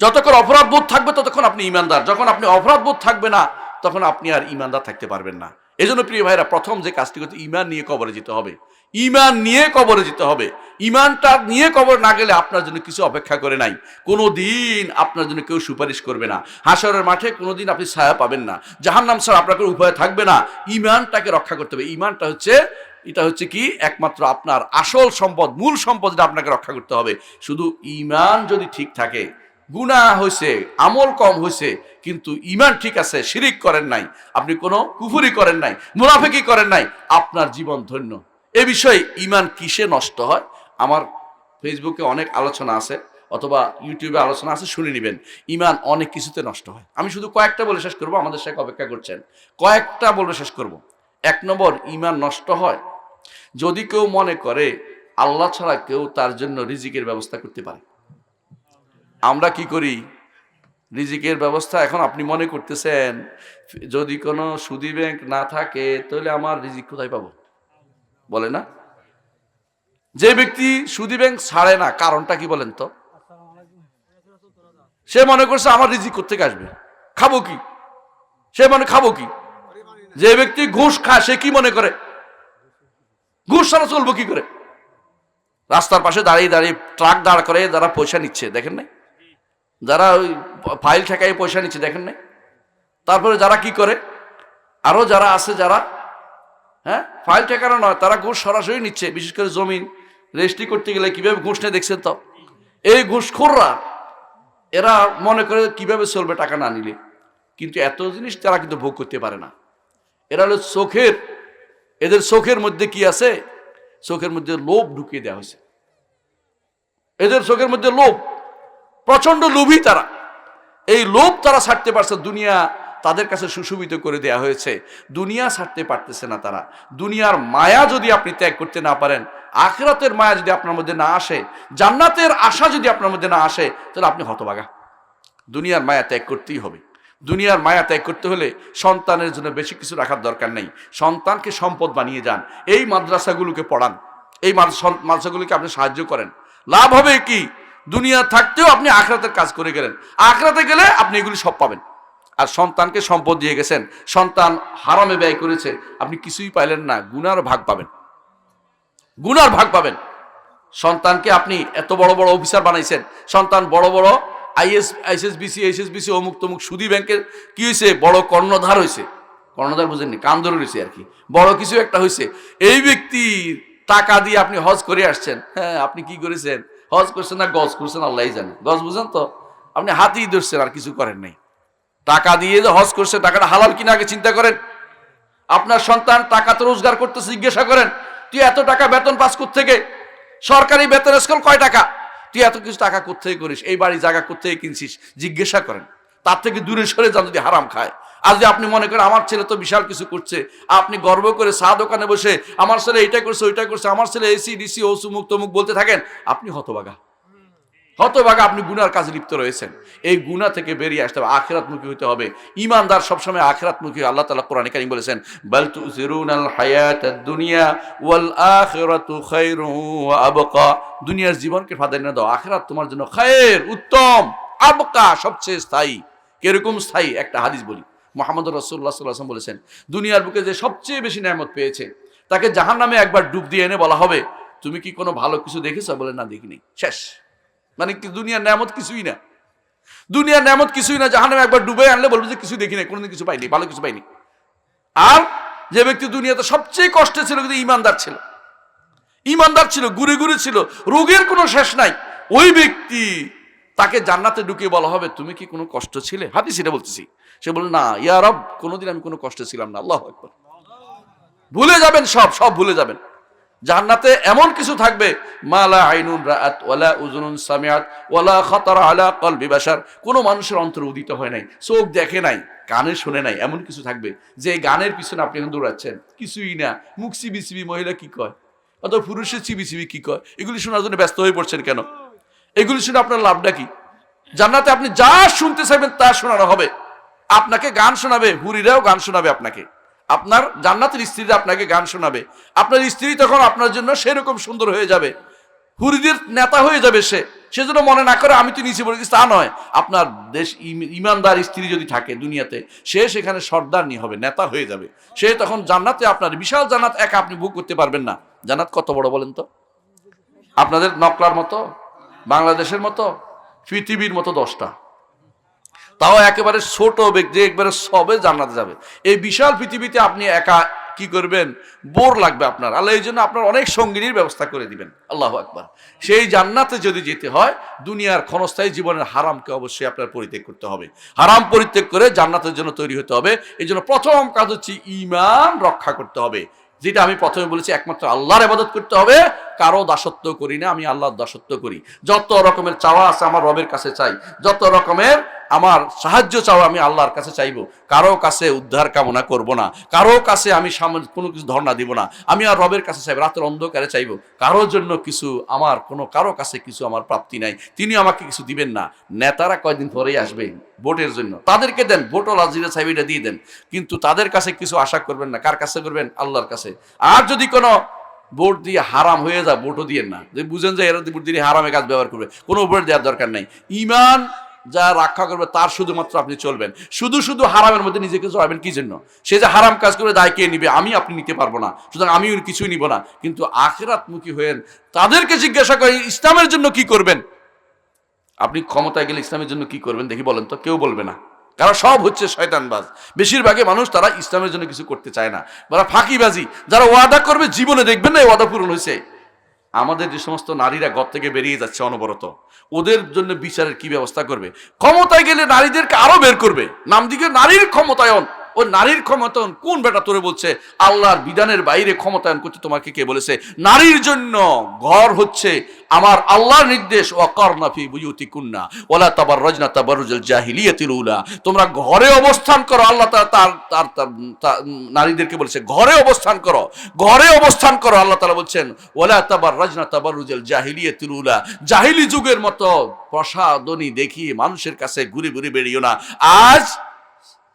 যতক্ষণ অপরাধ বোধ থাকবে ততক্ষণ আপনি ঈমানদার। যখন আপনি অপরাধ বোধ থাকবে না, তখন আপনি আর ঈমানদার থাকতে পারবেন না। এজন্য প্রিয় ভাইরা, প্রথম যে কাজটি করতে, ঈমান নিয়ে কবরে যেতে হবে। ঈমান নিয়ে কবরে যেতে হবে। ঈমানটা নিয়ে কবর না গেলে আপনার জন্য কিছু অপেক্ষা করে নাই। কোনোদিন আপনার জন্য কেউ সুপারিশ করবে না। হাশরের মাঠে কোনোদিন আপনি ছায়া পাবেন না। জাহান্নাম ছাড়া আপনার কোনো উপায় থাকবে না। ঈমানটাকে রক্ষা করতে হবে। ঈমানটা এটা হচ্ছে কি, একমাত্র আপনার আসল সম্পদ, মূল সম্পদ, যেটা আপনাকে রক্ষা করতে হবে। শুধু ঈমান যদি ঠিক থাকে, গুনাহ হয়েছে, আমল কম হয়েছে, কিন্তু ঈমান ঠিক আছে, শিরিক করেন নাই, আপনি কোনো কুফরি করেন নাই, মুনাফিকি করেন নাই, আপনার জীবন ধন্য। এ বিষয়ে ঈমান কিসে নষ্ট হয়, আমার ফেসবুকে অনেক আলোচনা আছে, অথবা ইউটিউবে আলোচনা আছে, শুনে নেবেন। ঈমান অনেক কিছুতে নষ্ট হয়। আমি শুধু কয়েকটা বলে শেষ করবো, আমাদের সাথে অপেক্ষা করছেন, কয়েকটা বলে শেষ করব। 1 নম্বর, ঈমান নষ্ট হয় যদি কেউ মনে করে আল্লাহ ছাড়া কেউ তার জন্য রিজিকের ব্যবস্থা করতে পারে। আমরা কি করি, রিজিকের ব্যবস্থা, এখন আপনি মনে করতেছেন যদি কোনো সুদী ব্যাংক না থাকে তাহলে আমার রিজিক কোথায় পাবো, বলে না? যে ব্যক্তি সুদী ব্যাংক ছাড়ে না, কারণটা কি বলেন তো? সে মনে করছে আমার রিজিক কোত্থেকে আসবে, খাবো কি, খাবো কি? যে ব্যক্তি ঘুষ খায়, সে কি মনে করে ঘুষ ছাড়া চলবো কি করে? রাস্তার পাশে দাঁড়িয়ে দাঁড়িয়ে ট্রাক দাঁড় করে যারা পয়সা নিচ্ছে, দেখেন নাই? যারা ওই ফাইল ঠেকাই পয়সা নিচ্ছে, দেখেন নাই? তারপরে যারা কি করে, আরো যারা আছে, যারা ফাইল ঠেকানো নয়, তারা ঘুষ সরাসরি নিচ্ছে। বিশেষ করে জমিন রেজিস্ট্রি করতে গেলে কিভাবে ঘুষ নেয় দেখছেন তো? এই ঘুষখোররা, এরা মনে করে কিভাবে চলবে টাকা না নিলে, কিন্তু এত জিনিস তারা কিন্তু ভোগ করতে পারে না। এরা হলো এদের চোখের মধ্যে কি আছে? চোখের মধ্যে লোভ ঢুকিয়ে দেওয়া হয়েছে। এদের চোখের মধ্যে লোভ, প্রচন্ড লোভী তারা। এই লোভ তারা ছাড়তে পারছে, দুনিয়া তাদের কাছে সুশোভিত করে দেয়া হয়েছে, দুনিয়া ছাড়তে পারতেছে না তারা। দুনিয়ার মায়া যদি আপনি ত্যাগ করতে না পারেন, আখিরাতের মায়া যদি আপনার মধ্যে না আসে, জান্নাতের আশা যদি আপনার মধ্যে না আসে, তাহলে আপনি হতভাগা। দুনিয়ার মায়া ত্যাগ করতেই হবে। দুনিয়ার মায়া ত্যাগ করতে হলে সন্তানের জন্য বেশি কিছু রাখার দরকার নেই, সন্তানকে সম্পদ বানিয়ে যান, এই মাদ্রাসাগুলোকে পড়ান, এই মাদ্রাসাগুলোকে আপনি সাহায্য করেন। লাভ হবে কি, দুনিয়া থাকতেও আপনি আখিরাতের কাজ করে গেলেন, আখিরাতে গেলে আপনি এগুলি সব পাবেন। আর সন্তানকে সম্পদ দিয়ে গেছেন, সন্তান হারামে ব্যয় করেছে, আপনি কিছুই পাইলেন না, গুনার ভাগ পাবেন। সন্তানকে আপনি এত বড় বড় অফিসার বানাইছেন, সন্তান বড় বড় আইএসবিসি অমুক তমুক সুদী ব্যাংকের কি হয়েছে, বড় কর্ণধার হয়েছে। কর্ণধার বুঝেননি, কান ধরে রয়েছে আর কি, বড় কিছু একটা হয়েছে। এই ব্যক্তি টাকা দিয়ে আপনি হজ করে আসছেন, হ্যাঁ আপনি কি করেছেন, হজ করছেন না গজ করছেন আল্লাহই জানে, গজ বুঝেন তো, আপনি হাতেই ধরছেন আর কিছু করেন নাই। টাকা দিয়ে যে হজ করছে, টাকাটা হালাল কিনা আগে চিন্তা করেন। আপনার সন্তান টাকা তো রোজগার করতেছে, জিজ্ঞাসা করেন তুই এত টাকা বেতন পাস থেকে, সরকারি বেতন স্কুল কয় টাকা, তুই এত কিছু টাকা কোত্থেকে করিস, এই বাড়ি জায়গা কোত্থেকে কিনছিস, জিজ্ঞাসা করেন। তার থেকে দূরে সরে যান যদি হারাম খায়। আর যদি আপনি মনে করেন আমার ছেলে তো বিশাল কিছু করছে, আপনি গর্ব করে চা দোকানে বসে আমার ছেলে এইটা করছে ওইটা করছে, আমার ছেলে এসি ডিসি ও সুমুক তমুক বলতে থাকেন, আপনি হতভাগা, হতভাগা, আপনি গুনার কাজে লিপ্ত রয়েছেন। এই গুনাহ থেকে বেরিয়ে আসতে হবে, আখিরাতমুখী হতে হবে। ঈমানদার সবসময় আখিরাতমুখী। আল্লাহ তাআলা কোরআনে কারীম বলেছেন, বাল তুযিরুনাল হায়াতাদ দুনিয়া ওয়াল আখিরাতু খায়রুন ওয়া আবকা। দুনিয়ার জীবনকে প্রাধান্য দাও, আখিরাত তোমার জন্য খায়ের, উত্তম, আবকা, সবচেয়ে স্থায়ী। কিরকম স্থায়ী? একটা হাদিস বলি, মুহাম্মদ রাসূলুল্লাহ সাল্লাল্লাহু আলাইহি ওয়াসাল্লাম বলেছেন, দুনিয়ার বুকে যে সবচেয়ে বেশি নেয়ামত পেয়েছে তাকে জাহান্নামে একবার ডুব দিয়ে এনে বলা হবে, তুমি কি কোনো ভালো কিছু দেখেছো? বলে না, দেখিনি। শেষ। মানে কি দুনিয়ার নেয়ামত কিছুই না, দুনিয়ার নেয়ামত কিছুই না। জাহান্নামে একবার ডুবে আনলে বলবো যে কিছু দেখি না, কোনোদিন কিছু পাইনি, ভালো কিছু পাইনি। আর যে ব্যক্তি দুনিয়াতে সবচেয়ে কষ্টে ছিল কিন্তু ইমানদার ছিল, ইমানদার ছিল, ঘুরে ঘুরে ছিল, রোগের কোনো শেষ নাই, ওই ব্যক্তি তাকে জান্নাতে ঢুকিয়ে বলা হবে, তুমি কি কোনো কষ্ট ছিলে? হাদিস এটা বলতেছি। সে বলে, না ইয়া রব, কোনোদিন আমি কোনো কষ্ট ছিলাম না। আল্লাহু আকবার। ভুলে যাবেন, সব সব ভুলে যাবেন। জান্নাতে এমন কিছু থাকবে, মালা আইনুন রাআত ওয়ালা উযুনুন সামিআত ওয়ালা খাতারা আলা কলবি বাশার, কোনো মানুষের অন্তরে উদিত হয় নাই, চোখ দেখে নাই, কানে শুনে নাই, এমন কিছু থাকবে যে গানের পিছনে আপনি এখন দৌড়াচ্ছেন, কিছুই না। মুখ চিবি চিবি মহিলা কি কয়, অথবা পুরুষের চিবি চিবি কি কয়, এগুলি শোনার জন্য ব্যস্ত হয়ে পড়ছেন কেন? এগুলি শুনে আপনার লাভটা কি? জান্নাতে আপনি যা শুনতে চাইবেন তা শোনানো হবে। আপনাকে গান শোনাবে, হুরিরাও গান শোনাবে আপনাকে, আপনার জান্নাতের স্ত্রীরা আপনাকে গান শোনাবে। আপনার স্ত্রী তখন আপনার জন্য সেরকম সুন্দর হয়ে যাবে, হুরিদের নেতা হয়ে যাবে সে। সেজন্য মনে না করে আমি তো নিচে পড়ে গেছি, তা নয়। আপনার দেশ ইমানদার স্ত্রী যদি থাকে দুনিয়াতে, সে সেখানে সর্দারনি হবে, নেতা হয়ে যাবে। সে তখন জান্নাতে, আপনার বিশাল জান্নাত একা আপনি ভোগ করতে পারবেন না। জান্নাত কত বড় বলেন তো? আপনাদের নকলার মতো, বাংলাদেশের মতো, পৃথিবীর মতো 10টা, তাও একেবারে ছোট ব্যক্তি একবারে সবে জান্নাতে যাবে। এই বিশাল পৃথিবীতে আপনি একা কি করবেন? বোর লাগবে আপনার। আল্লাহ এই জন্য আপনার অনেক সঙ্গিনীর ব্যবস্থা করে দিবেন। আল্লাহু আকবার। সেই জান্নাতে যদি যেতে হয়, দুনিয়ার ক্ষণস্থায়ী জীবনের হারামকে অবশ্যই আপনার পরিত্যাগ করতে হবে। হারাম পরিত্যাগ করে জান্নাতের জন্য তৈরি হতে হবে। এই জন্য প্রথম কাজ হচ্ছে ঈমান রক্ষা করতে হবে। যেটা আমি প্রথমে বলেছি, একমাত্র আল্লাহর ইবাদত করতে হবে, কারো দাসত্ব করি না, আমি আল্লাহর দাসত্ব করি। যত রকমের চাওয়া আছে আমার রবের কাছে চাই, যত রকমের আমার সাহায্য চাওয়া আমি আল্লাহর কাছে চাইবো। কারো কাছে উদ্ধার কামনা করব না, কারো কাছে আমি কোনো কিছু ধর্ণা দিব না, আমি আর রবের কাছে চাইবো, রাতের অন্ধকারে চাইবো। কারোর জন্য কিছু আমার কারো কাছে কিছু আমার প্রাপ্তি নাই, তিনি আমাকে কিছু দিবেন না। নেতারা কয়দিন পরেই আসবে ভোটের জন্য, তাদেরকে দেন, ভোটও লাজিরা চাইবিটা দিয়ে দেন, কিন্তু তাদের কাছে কিছু আশা করবেন না। কার কাছে করবেন? আল্লাহর কাছে। আর যদি কোনো ভোট দিয়ে হারাম হয়ে যায়, ভোটও দিয়েন না। যদি বুঝেন যে এরা ভোট দিয়ে হারামে কাজ ব্যবহার করবে, কোনো ভোট দেওয়ার দরকার নাই। ঈমান যা রক্ষা করবে তার শুধুমাত্র আপনি চলবেন। শুধু শুধু হারামের মধ্যে নিজেকে জড়াবেন কি জন্য? সে যে হারাম কাজ করে দায় কে নিবে? আমি, আপনি নিতে পারবো না, সুতরাং আমিও কিছুই নিব না। কিন্তু আখিরাতমুখী হয়েন, তাদেরকে জিজ্ঞাসা করেন ইসলামের জন্য কি করবেন। আপনি ক্ষমতায় গেলে ইসলামের জন্য কি করবেন দেখি বলেন তো? কেউ বলবে না, কারণ সব হচ্ছে শয়তানবাজ। বেশিরভাগই মানুষ তারা ইসলামের জন্য কিছু করতে চায় না, তারা ফাঁকিবাজি। যারা ওয়াদা করবে জীবনে দেখবেন না এই ওয়াদা পূরণ হয়েছে। আমাদের যে সমস্ত নারীরা ঘর থেকে বেরিয়ে যাচ্ছে অনবরত, ওদের জন্য বিচারের কি ব্যবস্থা করবে? ক্ষমতায় গেলে নারীদেরকে আরো বের করবে, নাম দিকে নারীর ক্ষমতায়ন। ও নারীর ক্ষমতায়ন কোন বেটা তোরে বলছে? আল্লাহর বিধানের বাইরে ক্ষমতায়ন করতে তোমাকে কে বলেছে? নারীর জন্য ঘর হচ্ছে আমার আল্লাহর নির্দেশ, ওয়াকারনা ফি বুয়ুতিকুন্না ওয়ালা তাবাররাজনা তাবাররুজাল জাহিলিয়াতিল উলা। তোমরা ঘরে অবস্থান করো। আল্লাহ তার নারীদেরকে বলেছে ঘরে অবস্থান করো, ঘরে অবস্থান করো। আল্লাহ তাআলা বলছেন ওয়ালা তাবাররাজনা তাবাররুজাল জাহিলিয়াতিল উলা, জাহিলি যুগের মতো প্রসাদনী দেখিয়ে মানুষের কাছে ঘুরে ঘুরে বেরিও না। আজ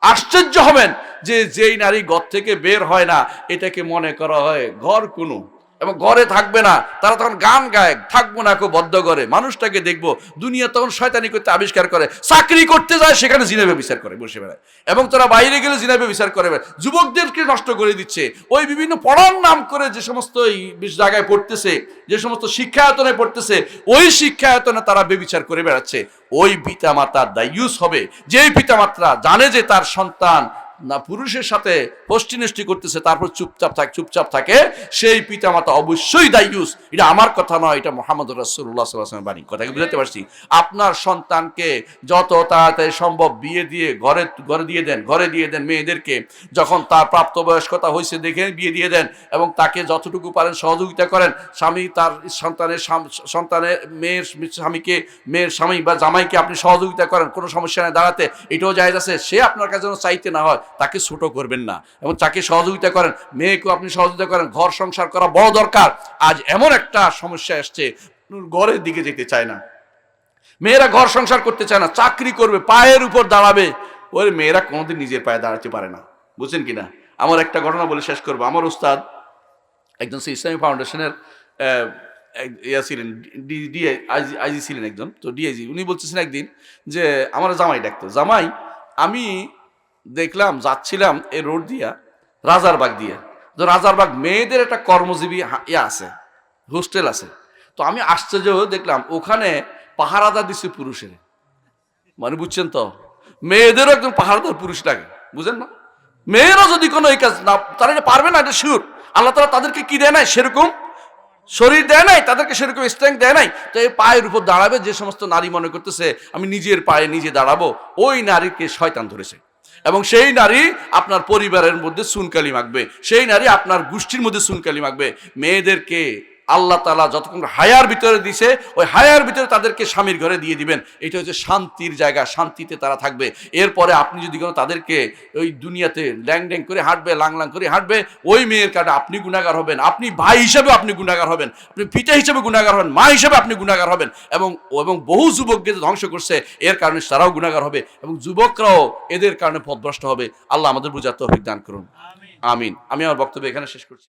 আশ্চর্য হবেন যে যেই নারী ঘর থেকে বের হয় না, এটাকে মনে করা হয় ঘর কোনো, এবং ঘরে থাকবে না। তারা তখন গান গায়, থাকবো না কেউ বদ্ধ করে, মানুষটাকে দেখবো। দুনিয়া তখন শয়তানি করতে আবিষ্কার করে, চাকরি করতে যায় সেখানে জিনা ব্যভিচার করে বসে বেড়ায়, এবং তারা বাইরে গেলে জিনা ব্যভিচার করে। যুবকদেরকে নষ্ট করে দিচ্ছে ওই বিভিন্ন পড়ার নাম করে। যে সমস্ত জায়গায় পড়তেছে, যে সমস্ত শিক্ষায়তনে পড়তেছে, ওই শিক্ষায়তনে তারা ব্যভিচার করে বেড়াচ্ছে। ওই পিতামাতার দায়ুস হবে যেই পিতামাতা জানে যে তার সন্তান না পুরুষের সাথে পষ্টিনষ্টি করতেছে, তারপর চুপচাপ থাকে, সেই পিতামাতা অবশ্যই দায়ুস। এটা আমার কথা নয়, এটা মুহাম্মদ রাসূলুল্লাহ সাল্লাল্লাহু আলাইহি ওয়াসাল্লামের বাণী। কথাকে বুঝাতে পারছি? আপনার সন্তানকে যত তাড়াতাড়ি সম্ভব বিয়ে দিয়ে ঘরে দিয়ে দেন মেয়েদেরকে। যখন তার প্রাপ্তবয়স্কতা হয়েছে দেখে বিয়ে দিয়ে দেন, এবং তাকে যতটুকু পারেন সহযোগিতা করেন। স্বামী তার সন্তানের মেয়ের স্বামী বা জামাইকে আপনি সহযোগিতা করেন, কোনো সমস্যা নেই দাঁড়াতে, এটাও জায়েজ আছে। সে আপনার কাছে যেন চাইতে না হয়, তাকে ছোট করবেন না, এবং তাকে সহযোগিতা করেন। মেয়েকেও আপনি সহযোগিতা করেন, ঘর সংসার করা বড় দরকার। আজ এমন একটা সমস্যা আসছে, ঘরের দিকে যেতে চায় না, মেয়েরা ঘর সংসার করতে চায় না, চাকরি করবে, পায়ের উপর দাঁড়াবে। ওই মেয়েরা কোনোদিন নিজের পায়ে দাঁড়াতে পারে না, বুঝছেন কিনা? আমার একটা ঘটনা বলে শেষ করবো। আমার উস্তাদ একজন ইসলামী ফাউন্ডেশনের ছিলেন, আইজি ছিলেন একজন, তো ডিআইজি। উনি বলতেছেন একদিন যে আমার জামাই ডাকতো, জামাই আমি দেখলাম যাচ্ছিলাম এই রোড দিয়া, রাজারবাগ দিয়া, তো রাজারবাগ মেয়েদের একটা কর্মজীবী আছে, হোস্টেল আছে। তো আমি আশ্চর্য দেখলাম ওখানে পাহারাদার দিচ্ছে পুরুষের, মানে বুঝছেন তো, মেয়েদেরও একদম পাহারাদার পুরুষ লাগে, বুঝেন না? মেয়েরা যদি কোনো এই কাজ না, তারা এটা পারবে না, এটা শিওর। আল্লাহ তাআলা তাদেরকে কি দেয় নাই, সেরকম শরীর দেয় নাই, তাদেরকে সেরকম স্ট্রেংথ দেয় নাই। তো এই পায়ের উপর দাঁড়াবে যে সমস্ত নারী মনে করতেছে আমি নিজের পায়ে নিজে দাঁড়াবো, ওই নারীকে শয়তান ধরেছে। এবং সেই নারী আপনার পরিবারের মধ্যে সুনকালি মাখবে, সেই নারী আপনার গোষ্ঠীর মধ্যে সুনকালি মাখবে। মেয়েদেরকে আল্লাহ তাআলা যতক্ষণ হায়ার ভিতরে দিছে, ওই হায়ার ভিতরে তাদেরকে স্বামীর ঘরে দিয়ে দিবেন। এটা হচ্ছে শান্তির জায়গা, শান্তিতে তারা থাকবে। এরপরে আপনি যদি কোনো তাদেরকে ওই দুনিয়াতে ড্যাং ড্যাং করে হাঁটবে, লাং করে হাঁটবে, ওই মেয়ের কারণে আপনি গুনাহগার হবেন, আপনি ভাই হিসেবে আপনি গুনাহগার হবেন, আপনি পিতা হিসেবে গুনাহগার হবেন, মা হিসেবে আপনি গুনাহগার হবেন। এবং বহু যুবককে ধ্বংস করছে, এর কারণে তারাও গুনাহগার হবে, এবং যুবকরাও এদের কারণে পথভ্রষ্ট হবে। আল্লাহ আমাদের বুঝার তৌফিক দান করুন, আমিন। আমি আমার বক্তব্য এখানে শেষ করছি।